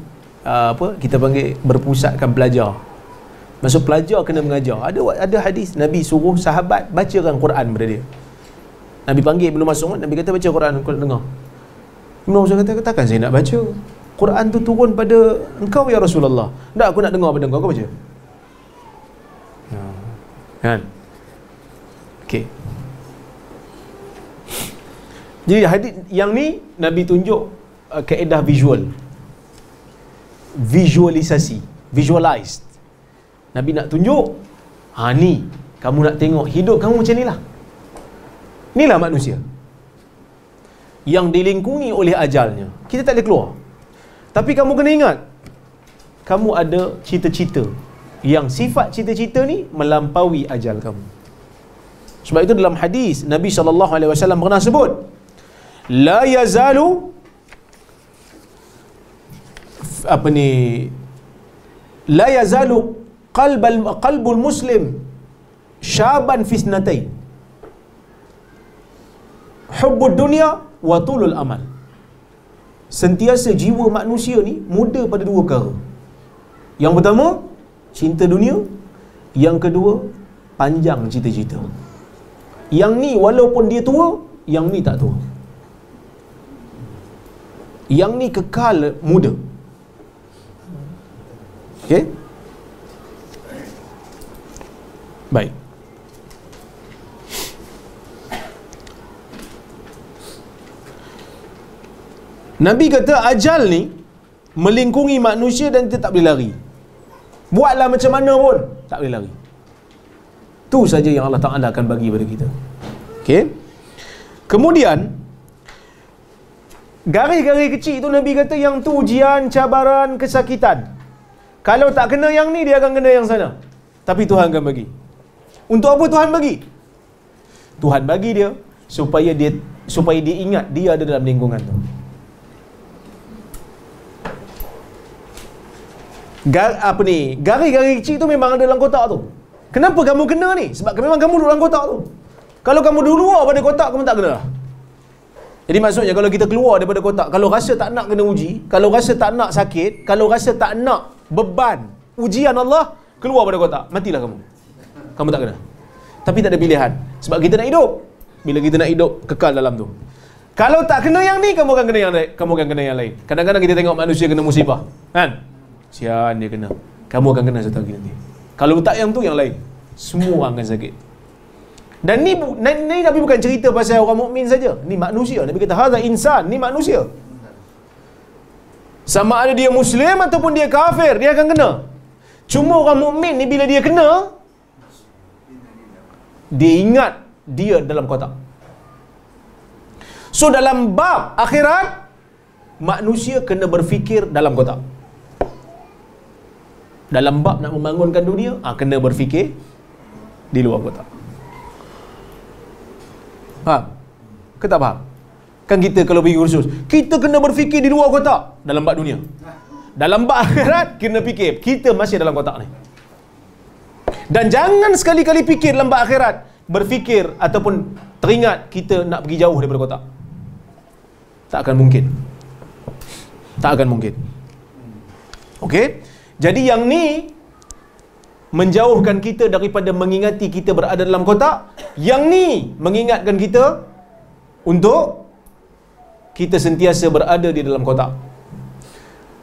kita panggil berpusatkan belajar. Maksud pelajar kena mengajar. Ada hadis Nabi suruh sahabat bacakan Quran pada dia. Nabi panggil belum masuk, Nabi kata baca Quran, kau nak dengar. Imam Musa kata, takkan saya nak baca? Quran tu turun pada engkau ya Rasulullah. Tak, aku nak dengar pada engkau baca. Kan? Okey. Jadi hadis yang ni Nabi tunjuk kaedah visual. Visualisasi, visualized. Nabi nak tunjuk, ni kamu nak tengok hidup kamu macam ni lah. Inilah manusia yang dilingkungi oleh ajalnya. Kita tak boleh keluar. Tapi kamu kena ingat, kamu ada cita-cita yang sifat cita-cita ni melampaui ajal kamu. Sebab itu dalam hadis Nabi SAW pernah sebut, la yazalu la yazalu qalbul muslim syaban fisnatain, hubbud dunya wa tulul amal. Sentiasa jiwa manusia ni muda pada dua perkara. Yang pertama, cinta dunia. Yang kedua, panjang cita-cita. Yang ni walaupun dia tua, yang ni tak tua. Yang ni kekal muda. Okey? Baik. Nabi kata ajal ni melingkungi manusia dan dia tak boleh lari. Buatlah macam mana pun tak boleh lari. Tu saja yang Allah Ta'ala akan bagi pada kita. Okey. Kemudian garis-garis kecil tu Nabi kata yang tu ujian, cabaran, kesakitan. Kalau tak kena yang ni, dia akan kena yang sana. Tapi Tuhan akan bagi. Untuk apa Tuhan bagi? Tuhan bagi dia supaya dia ingat dia ada dalam lingkungan tu. Garis-garis kecil tu memang ada dalam kotak tu. Kenapa kamu kena ni? Sebab memang kamu duduk dalam kotak tu. Kalau kamu keluar pada kotak, kamu tak kena lah. Jadi maksudnya kalau kita keluar daripada kotak, kalau rasa tak nak kena uji, kalau rasa tak nak sakit, kalau rasa tak nak beban ujian Allah, keluar pada kotak, matilah kamu. Kamu tak kena. Tapi tak ada pilihan. Sebab kita nak hidup. Bila kita nak hidup, kekal dalam tu. Kalau tak kena yang ni, kamu akan kena yang lain. Kamu akan kena yang lain. Kadang-kadang kita tengok manusia kena musibah. Kan? Sian dia kena. Kamu akan kena satu hari nanti. Kalau tak yang tu, yang lain. Semua orang akan sakit. Dan ni Nabi bukan cerita pasal orang mukmin saja. Ni manusia. Nabi kata, hadza insan. Ni manusia. Sama ada dia Muslim ataupun dia kafir, dia akan kena. Cuma orang mukmin ni bila dia kena, dia ingat dia dalam kotak. So dalam bab akhirat, manusia kena berfikir dalam kotak. Dalam bab nak membangunkan dunia, kena berfikir di luar kotak. Faham? Ke tak faham? Kan kita kalau pergi kursus, kita kena berfikir di luar kotak dalam bab dunia. Dalam bab akhirat, kena fikir kita masih dalam kotak ni. Dan jangan sekali-kali fikir dalam bab akhirat, berfikir ataupun teringat kita nak pergi jauh daripada kotak. Tak akan mungkin. Tak akan mungkin. Okey? Jadi yang ni menjauhkan kita daripada mengingati kita berada dalam kotak. Yang ni mengingatkan kita untuk kita sentiasa berada di dalam kotak.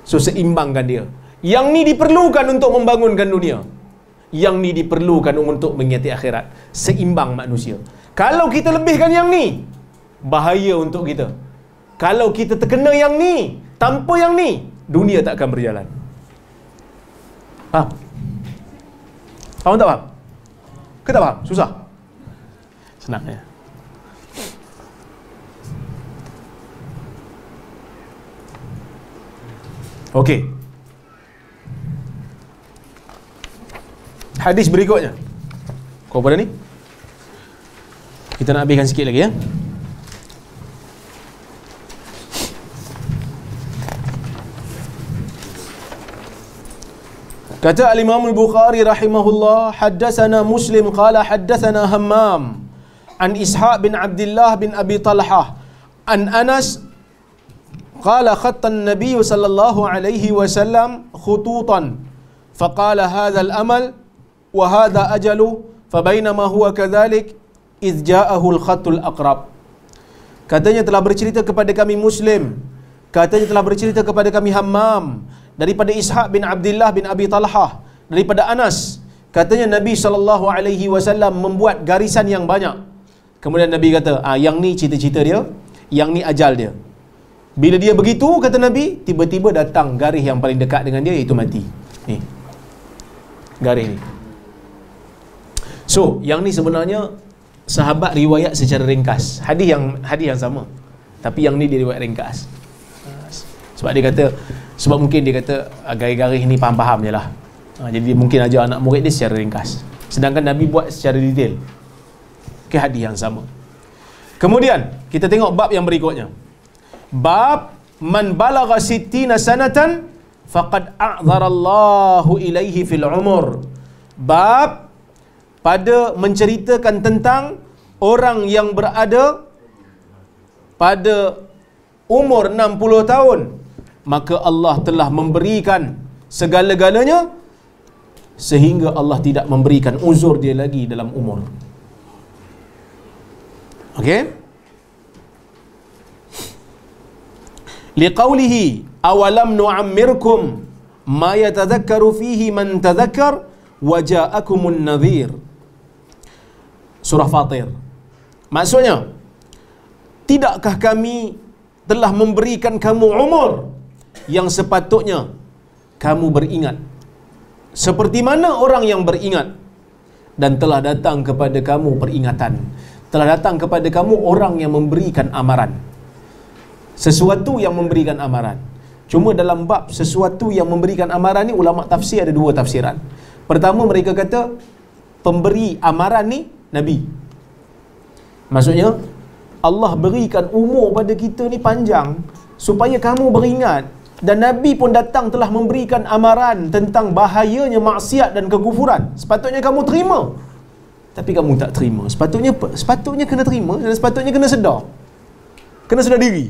So seimbangkan dia. Yang ni diperlukan untuk membangunkan dunia. Yang ni diperlukan untuk mengingati akhirat. Seimbang manusia. Kalau kita lebihkan yang ni, bahaya untuk kita. Kalau kita terkena yang ni, tanpa yang ni, dunia tak akan berjalan. Faham? Faham tak faham? Ke tak faham? Susah? Senang ya. Okey. Hadis berikutnya. Kau pada ni? Kita nak habiskan sikit lagi ya. Kata al-Imam al-Bukhari rahimahullah, haddatsana Muslim qala haddatsana Hammam an Ishaq bin Abdullah bin Abi Talhah an Anas qala khatta an-nabiy sallallahu alaihi wasallam khututan faqala hadha al-amal wa hadha ajalu fabainama huwa kadhalik idh ja'ahu al-khatul aqrab. Katanya telah bercerita kepada kami Muslim, katanya telah bercerita kepada kami Hammam daripada Ishaq bin Abdullah bin Abi Talhah daripada Anas, katanya Nabi SAW membuat garisan yang banyak. Kemudian Nabi kata, yang ni cita-cita dia, yang ni ajal dia. Bila dia begitu, kata Nabi, tiba-tiba datang garis yang paling dekat dengan dia, iaitu mati. Ni garis ni. So yang ni sebenarnya sahabat riwayat secara ringkas, hadis yang sama, tapi yang ni dia riwayat ringkas. Sebab dia kata, sebab mungkin dia kata garis-garis ni faham-faham je lah. Jadi mungkin ajar anak murid dia secara ringkas. Sedangkan Nabi buat secara detail. Ke hadis yang sama. Kemudian kita tengok bab yang berikutnya. Bab man balagha sittina sanatan faqad a'dzarallahu ilaihi fil umur. Bab pada menceritakan tentang orang yang berada pada umur 60 tahun, maka Allah telah memberikan segala-galanya sehingga Allah tidak memberikan uzur dia lagi dalam umur. Okey? Liqaulihi awalam nu'ammirkum ma yatadhakkaru fihi man tadhakkar wa ja'akumun nadhir. Surah Fatir. Maksudnya, tidakkah kami telah memberikan kamu umur yang sepatutnya kamu beringat seperti mana orang yang beringat, dan telah datang kepada kamu peringatan, telah datang kepada kamu orang yang memberikan amaran, sesuatu yang memberikan amaran. Cuma dalam bab sesuatu yang memberikan amaran ni, ulama tafsir ada dua tafsiran. Pertama, mereka kata pemberi amaran ni Nabi. Maksudnya Allah berikan umur pada kita ni panjang supaya kamu beringat, dan Nabi pun datang telah memberikan amaran tentang bahayanya maksiat dan kekufuran. Sepatutnya kamu terima. Tapi kamu tak terima. Sepatutnya apa? Sepatutnya kena terima dan sepatutnya kena sedar. Kena sedar diri.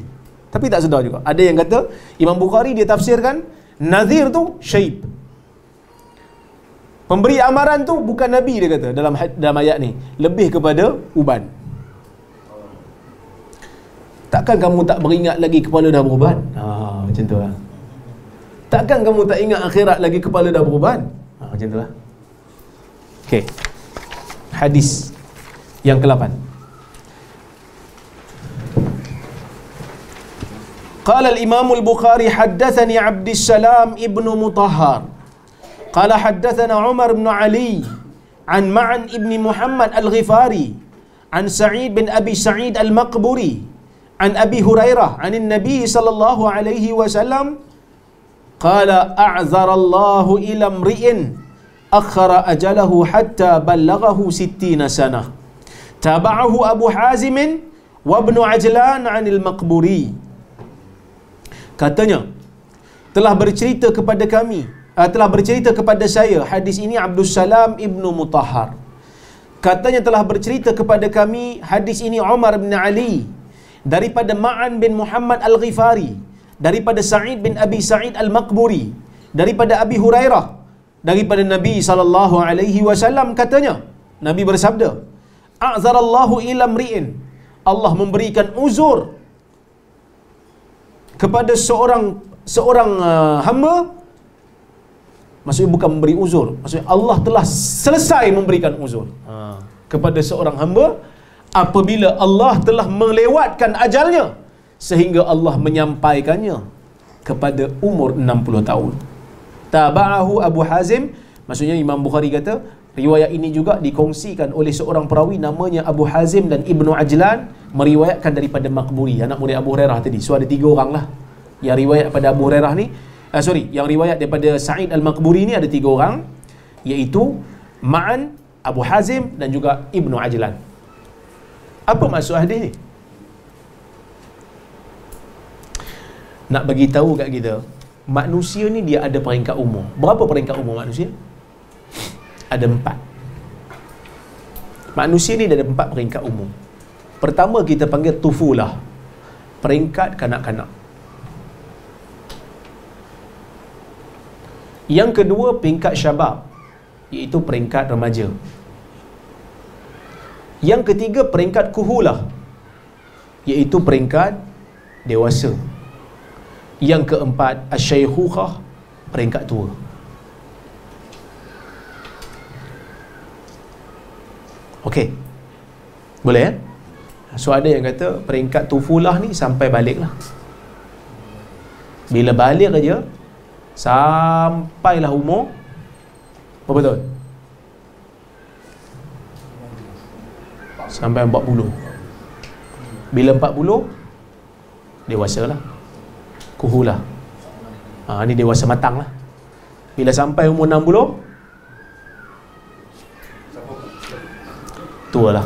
Tapi tak sedar juga. Ada yang kata, Imam Bukhari dia tafsirkan, nazir tu syaib. Pemberi amaran tu bukan Nabi, dia kata dalam ayat ni. Lebih kepada uban. Takkan kamu tak beringat lagi kepala dah beruban? Macam tu lah. Takkan kamu tak ingat akhirat lagi kepala dah beruban? Macam tu lah. Okay. Hadis yang ke-8. Qala al-Imam al-Bukhari haddathani Abdussalam ibn Mutahhar qala haddathana Umar ibn Ali an Ma'an ibn Muhammad al-Ghifari an Sa'id bin Abi Sa'id al-Maqburi an Abi Hurairah an Nabi sallallahu alaihi wasallam qala a'zara Allah ila imri'in akhara ajalahu hatta ballaghahu 60 sanah taba'ahu Abu Hazim wa Ibn Ajlan 'anil Maqburi. Katanya telah bercerita kepada kami, telah bercerita kepada saya, hadis ini Abdussalam ibnu Mutahhar. Katanya telah bercerita kepada kami hadis ini Umar bin Ali daripada Ma'an bin Muhammad al-Ghifari, daripada Sa'id bin Abi Sa'id al-Maqburi, daripada Abi Hurairah, daripada Nabi sallallahu alaihi wasallam. Katanya Nabi bersabda, a'zarallahu ila mri'in, Allah memberikan uzur kepada seorang hamba. Maksudnya bukan memberi uzur, maksudnya Allah telah selesai memberikan uzur kepada seorang hamba apabila Allah telah melewatkan ajalnya sehingga Allah menyampaikannya kepada umur 60 tahun. Taba'ahu Abu Hazim, maksudnya Imam Bukhari kata riwayat ini juga dikongsikan oleh seorang perawi namanya Abu Hazim dan Ibnu Ajlan, meriwayatkan daripada Maqburi, anak murid Abu Hurairah tadi. So ada 3 orang lah yang riwayat pada Abu Hurairah ni. Yang riwayat daripada Sa'id al-Maqburi ni ada 3 orang, iaitu Ma'an, Abu Hazim dan juga Ibnu Ajlan. Apa maksud hadis ni? Nak bagi tahu kat kita, manusia ni dia ada peringkat umur. Berapa peringkat umur manusia? Ada 4. Manusia ni dia ada 4 peringkat umur. Pertama kita panggil tufulah, peringkat kanak-kanak. Yang kedua peringkat syabab, iaitu peringkat remaja. Yang ketiga peringkat kuhulah, iaitu peringkat dewasa. Yang keempat asyaykhukhah, peringkat tua. Okey, boleh ya? So ada yang kata peringkat tufulah ni sampai balik lah. Bila balik aja sampailah umur berapa tahun? Sampai 40. Bila 40 dewasa lah, kuhulah. Ni dewasa matang lah. Bila sampai umur 60 tua lah.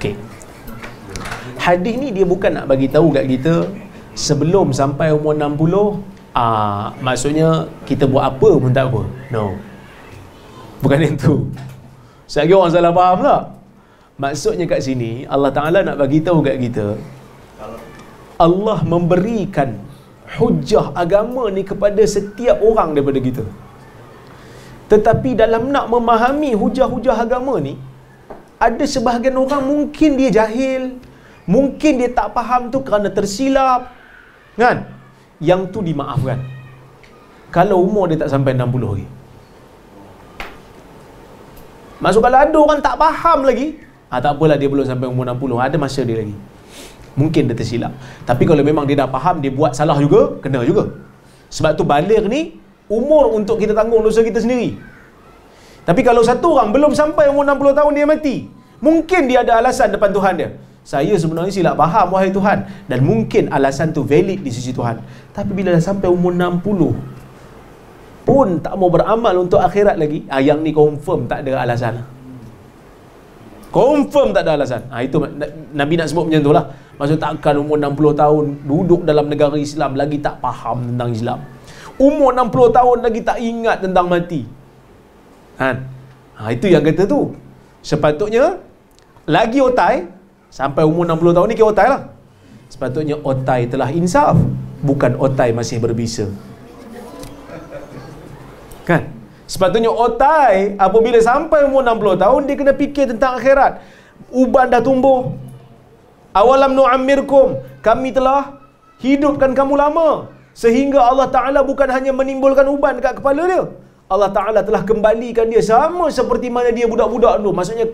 Okey. Hadis ni dia bukan nak bagi tahu kat kita sebelum sampai umur 60 maksudnya kita buat apa pun tak apa. No. Bukan itu. Saya orang salah faham tak? Maksudnya kat sini Allah Ta'ala nak bagi tahu kat kita, Allah memberikan hujah agama ni kepada setiap orang daripada kita. Tetapi dalam nak memahami hujah-hujah agama ni, ada sebahagian orang mungkin dia jahil, mungkin dia tak faham tu kerana tersilap, kan? Yang tu dimaafkan kalau umur dia tak sampai 60 lagi. Maksud kalau ada orang tak faham lagi, tak apalah, dia belum sampai umur 60, ada masa dia lagi. Mungkin dia tersilap. Tapi kalau memang dia dah faham, dia buat salah juga, kena juga. Sebab tu baligh ni umur untuk kita tanggung dosa kita sendiri. Tapi kalau satu orang belum sampai umur 60 tahun dia mati, mungkin dia ada alasan depan Tuhan dia. Saya sebenarnya silap faham wahai Tuhan, dan mungkin alasan tu valid di sisi Tuhan. Tapi bila dah sampai umur 60 pun tak mau beramal untuk akhirat lagi, yang ni confirm tak ada alasan. Confirm tak ada alasan. Itu Nabi nak sebut macam tu lah. Maksud takkan umur 60 tahun duduk dalam negara Islam lagi tak faham tentang Islam. Umur 60 tahun lagi tak ingat tentang mati. Itu yang kata tu. Sepatutnya lagi otai sampai umur 60 tahun ni kira otai lah. Sepatutnya otai telah insaf, bukan otai masih berbisa. Kan? Sepatutnya otai apabila sampai umur 60 tahun dia kena fikir tentang akhirat. Uban dah tumbuh. Awalam nu'ammirkum, kami telah hidupkan kamu lama, sehingga Allah Ta'ala bukan hanya menimbulkan uban dekat kepala dia, Allah Ta'ala telah kembalikan dia sama seperti mana dia budak-budak dulu. Maksudnya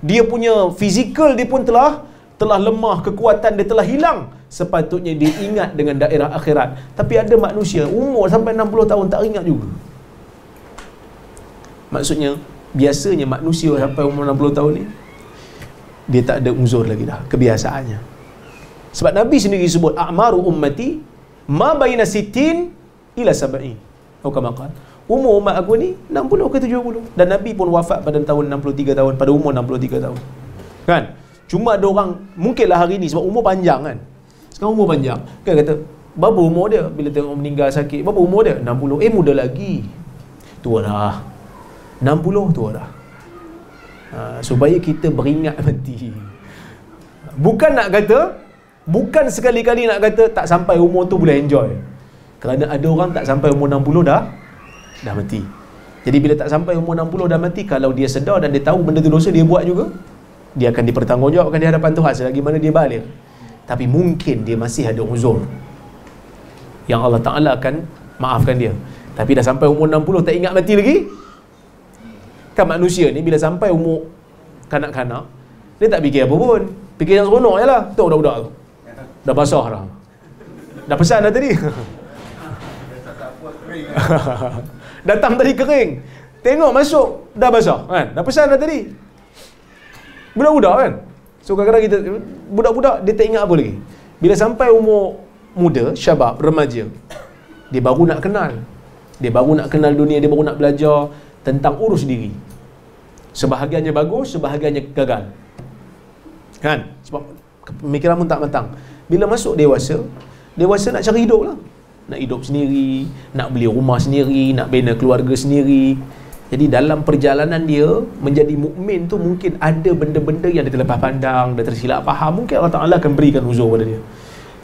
dia punya fizikal dia pun telah lemah, kekuatan dia telah hilang. Sepatutnya dia ingat dengan daerah akhirat. Tapi ada manusia umur sampai 60 tahun tak ingat juga. Maksudnya biasanya manusia sampai umur 60 tahun ni dia tak ada uzur lagi dah, kebiasaannya. Sebab Nabi sendiri sebut a'maru ummati ma baina sittin ila sab'in. Atau kama qala, umur umat aku ni 60 ke 70. Dan Nabi pun wafat pada tahun 63 tahun, pada umur 63 tahun. Kan? Cuma ada orang mungkinlah hari ni sebab umur panjang kan. Sekarang umur panjang. Kan kata, berapa umur dia bila tengok meninggal sakit? Berapa umur dia? 60. Muda lagi. Tua dah. 60 tua dah. Supaya kita beringat mati. Bukan nak kata, bukan sekali-kali nak kata tak sampai umur tu boleh enjoy. Kerana ada orang tak sampai umur 60 dah mati. Jadi bila tak sampai umur 60 dah mati, kalau dia sedar dan dia tahu benda tu dosa, dia buat juga, dia akan dipertanggungjawabkan di hadapan Tuhan selagi mana dia balik. Tapi mungkin dia masih ada uzur yang Allah Ta'ala akan maafkan dia. Tapi dah sampai umur 60 tak ingat mati lagi. Kan manusia ni bila sampai umur kanak-kanak, dia tak fikir apa pun. Fikir yang seronok je lah. Tengok budak-budak tu dah basah dah. Dah pesan dah tadi. Datang tadi kering, tengok masuk dah basah kan. Dah pesan dah tadi. Budak-budak kan. So kadang-kadang kita, budak-budak dia tak ingat apa lagi. Bila sampai umur muda, syabab, remaja, dia baru nak kenal. Dia baru nak kenal dunia, dia baru nak belajar tentang urus diri. Sebahagiannya bagus, sebahagiannya gagal. Kan? Sebab pemikiran pun tak matang. Bila masuk dewasa, dewasa nak cari hidup lah. Nak hidup sendiri, nak beli rumah sendiri, nak bina keluarga sendiri. Jadi dalam perjalanan dia menjadi mukmin tu mungkin ada benda-benda yang dia terlepas pandang, dia tersilap faham. Mungkin Allah Ta'ala akan berikan uzur pada dia.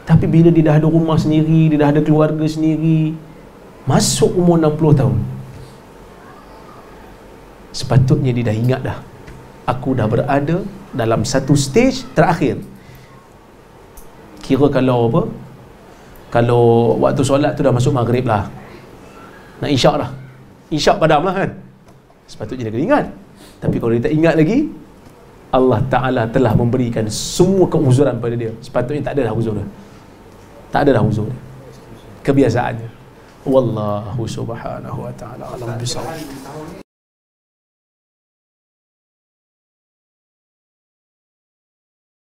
Tapi bila dia dah ada rumah sendiri, dia dah ada keluarga sendiri, masuk umur 60 tahun, sepatutnya dia dah ingat dah, aku dah berada dalam satu stage terakhir. Kira kalau apa, kalau waktu solat tu dah masuk maghrib lah, nak isyak lah, isyak padam lah kan, sepatutnya dia kena ingat. Tapi kalau dia tak ingat lagi, Allah Ta'ala telah memberikan semua keuzuran pada dia. Sepatutnya tak ada dah uzur dia. Tak ada dah uzur dia, kebiasaannya. Wallahu subhanahu wa ta'ala alam bisawab.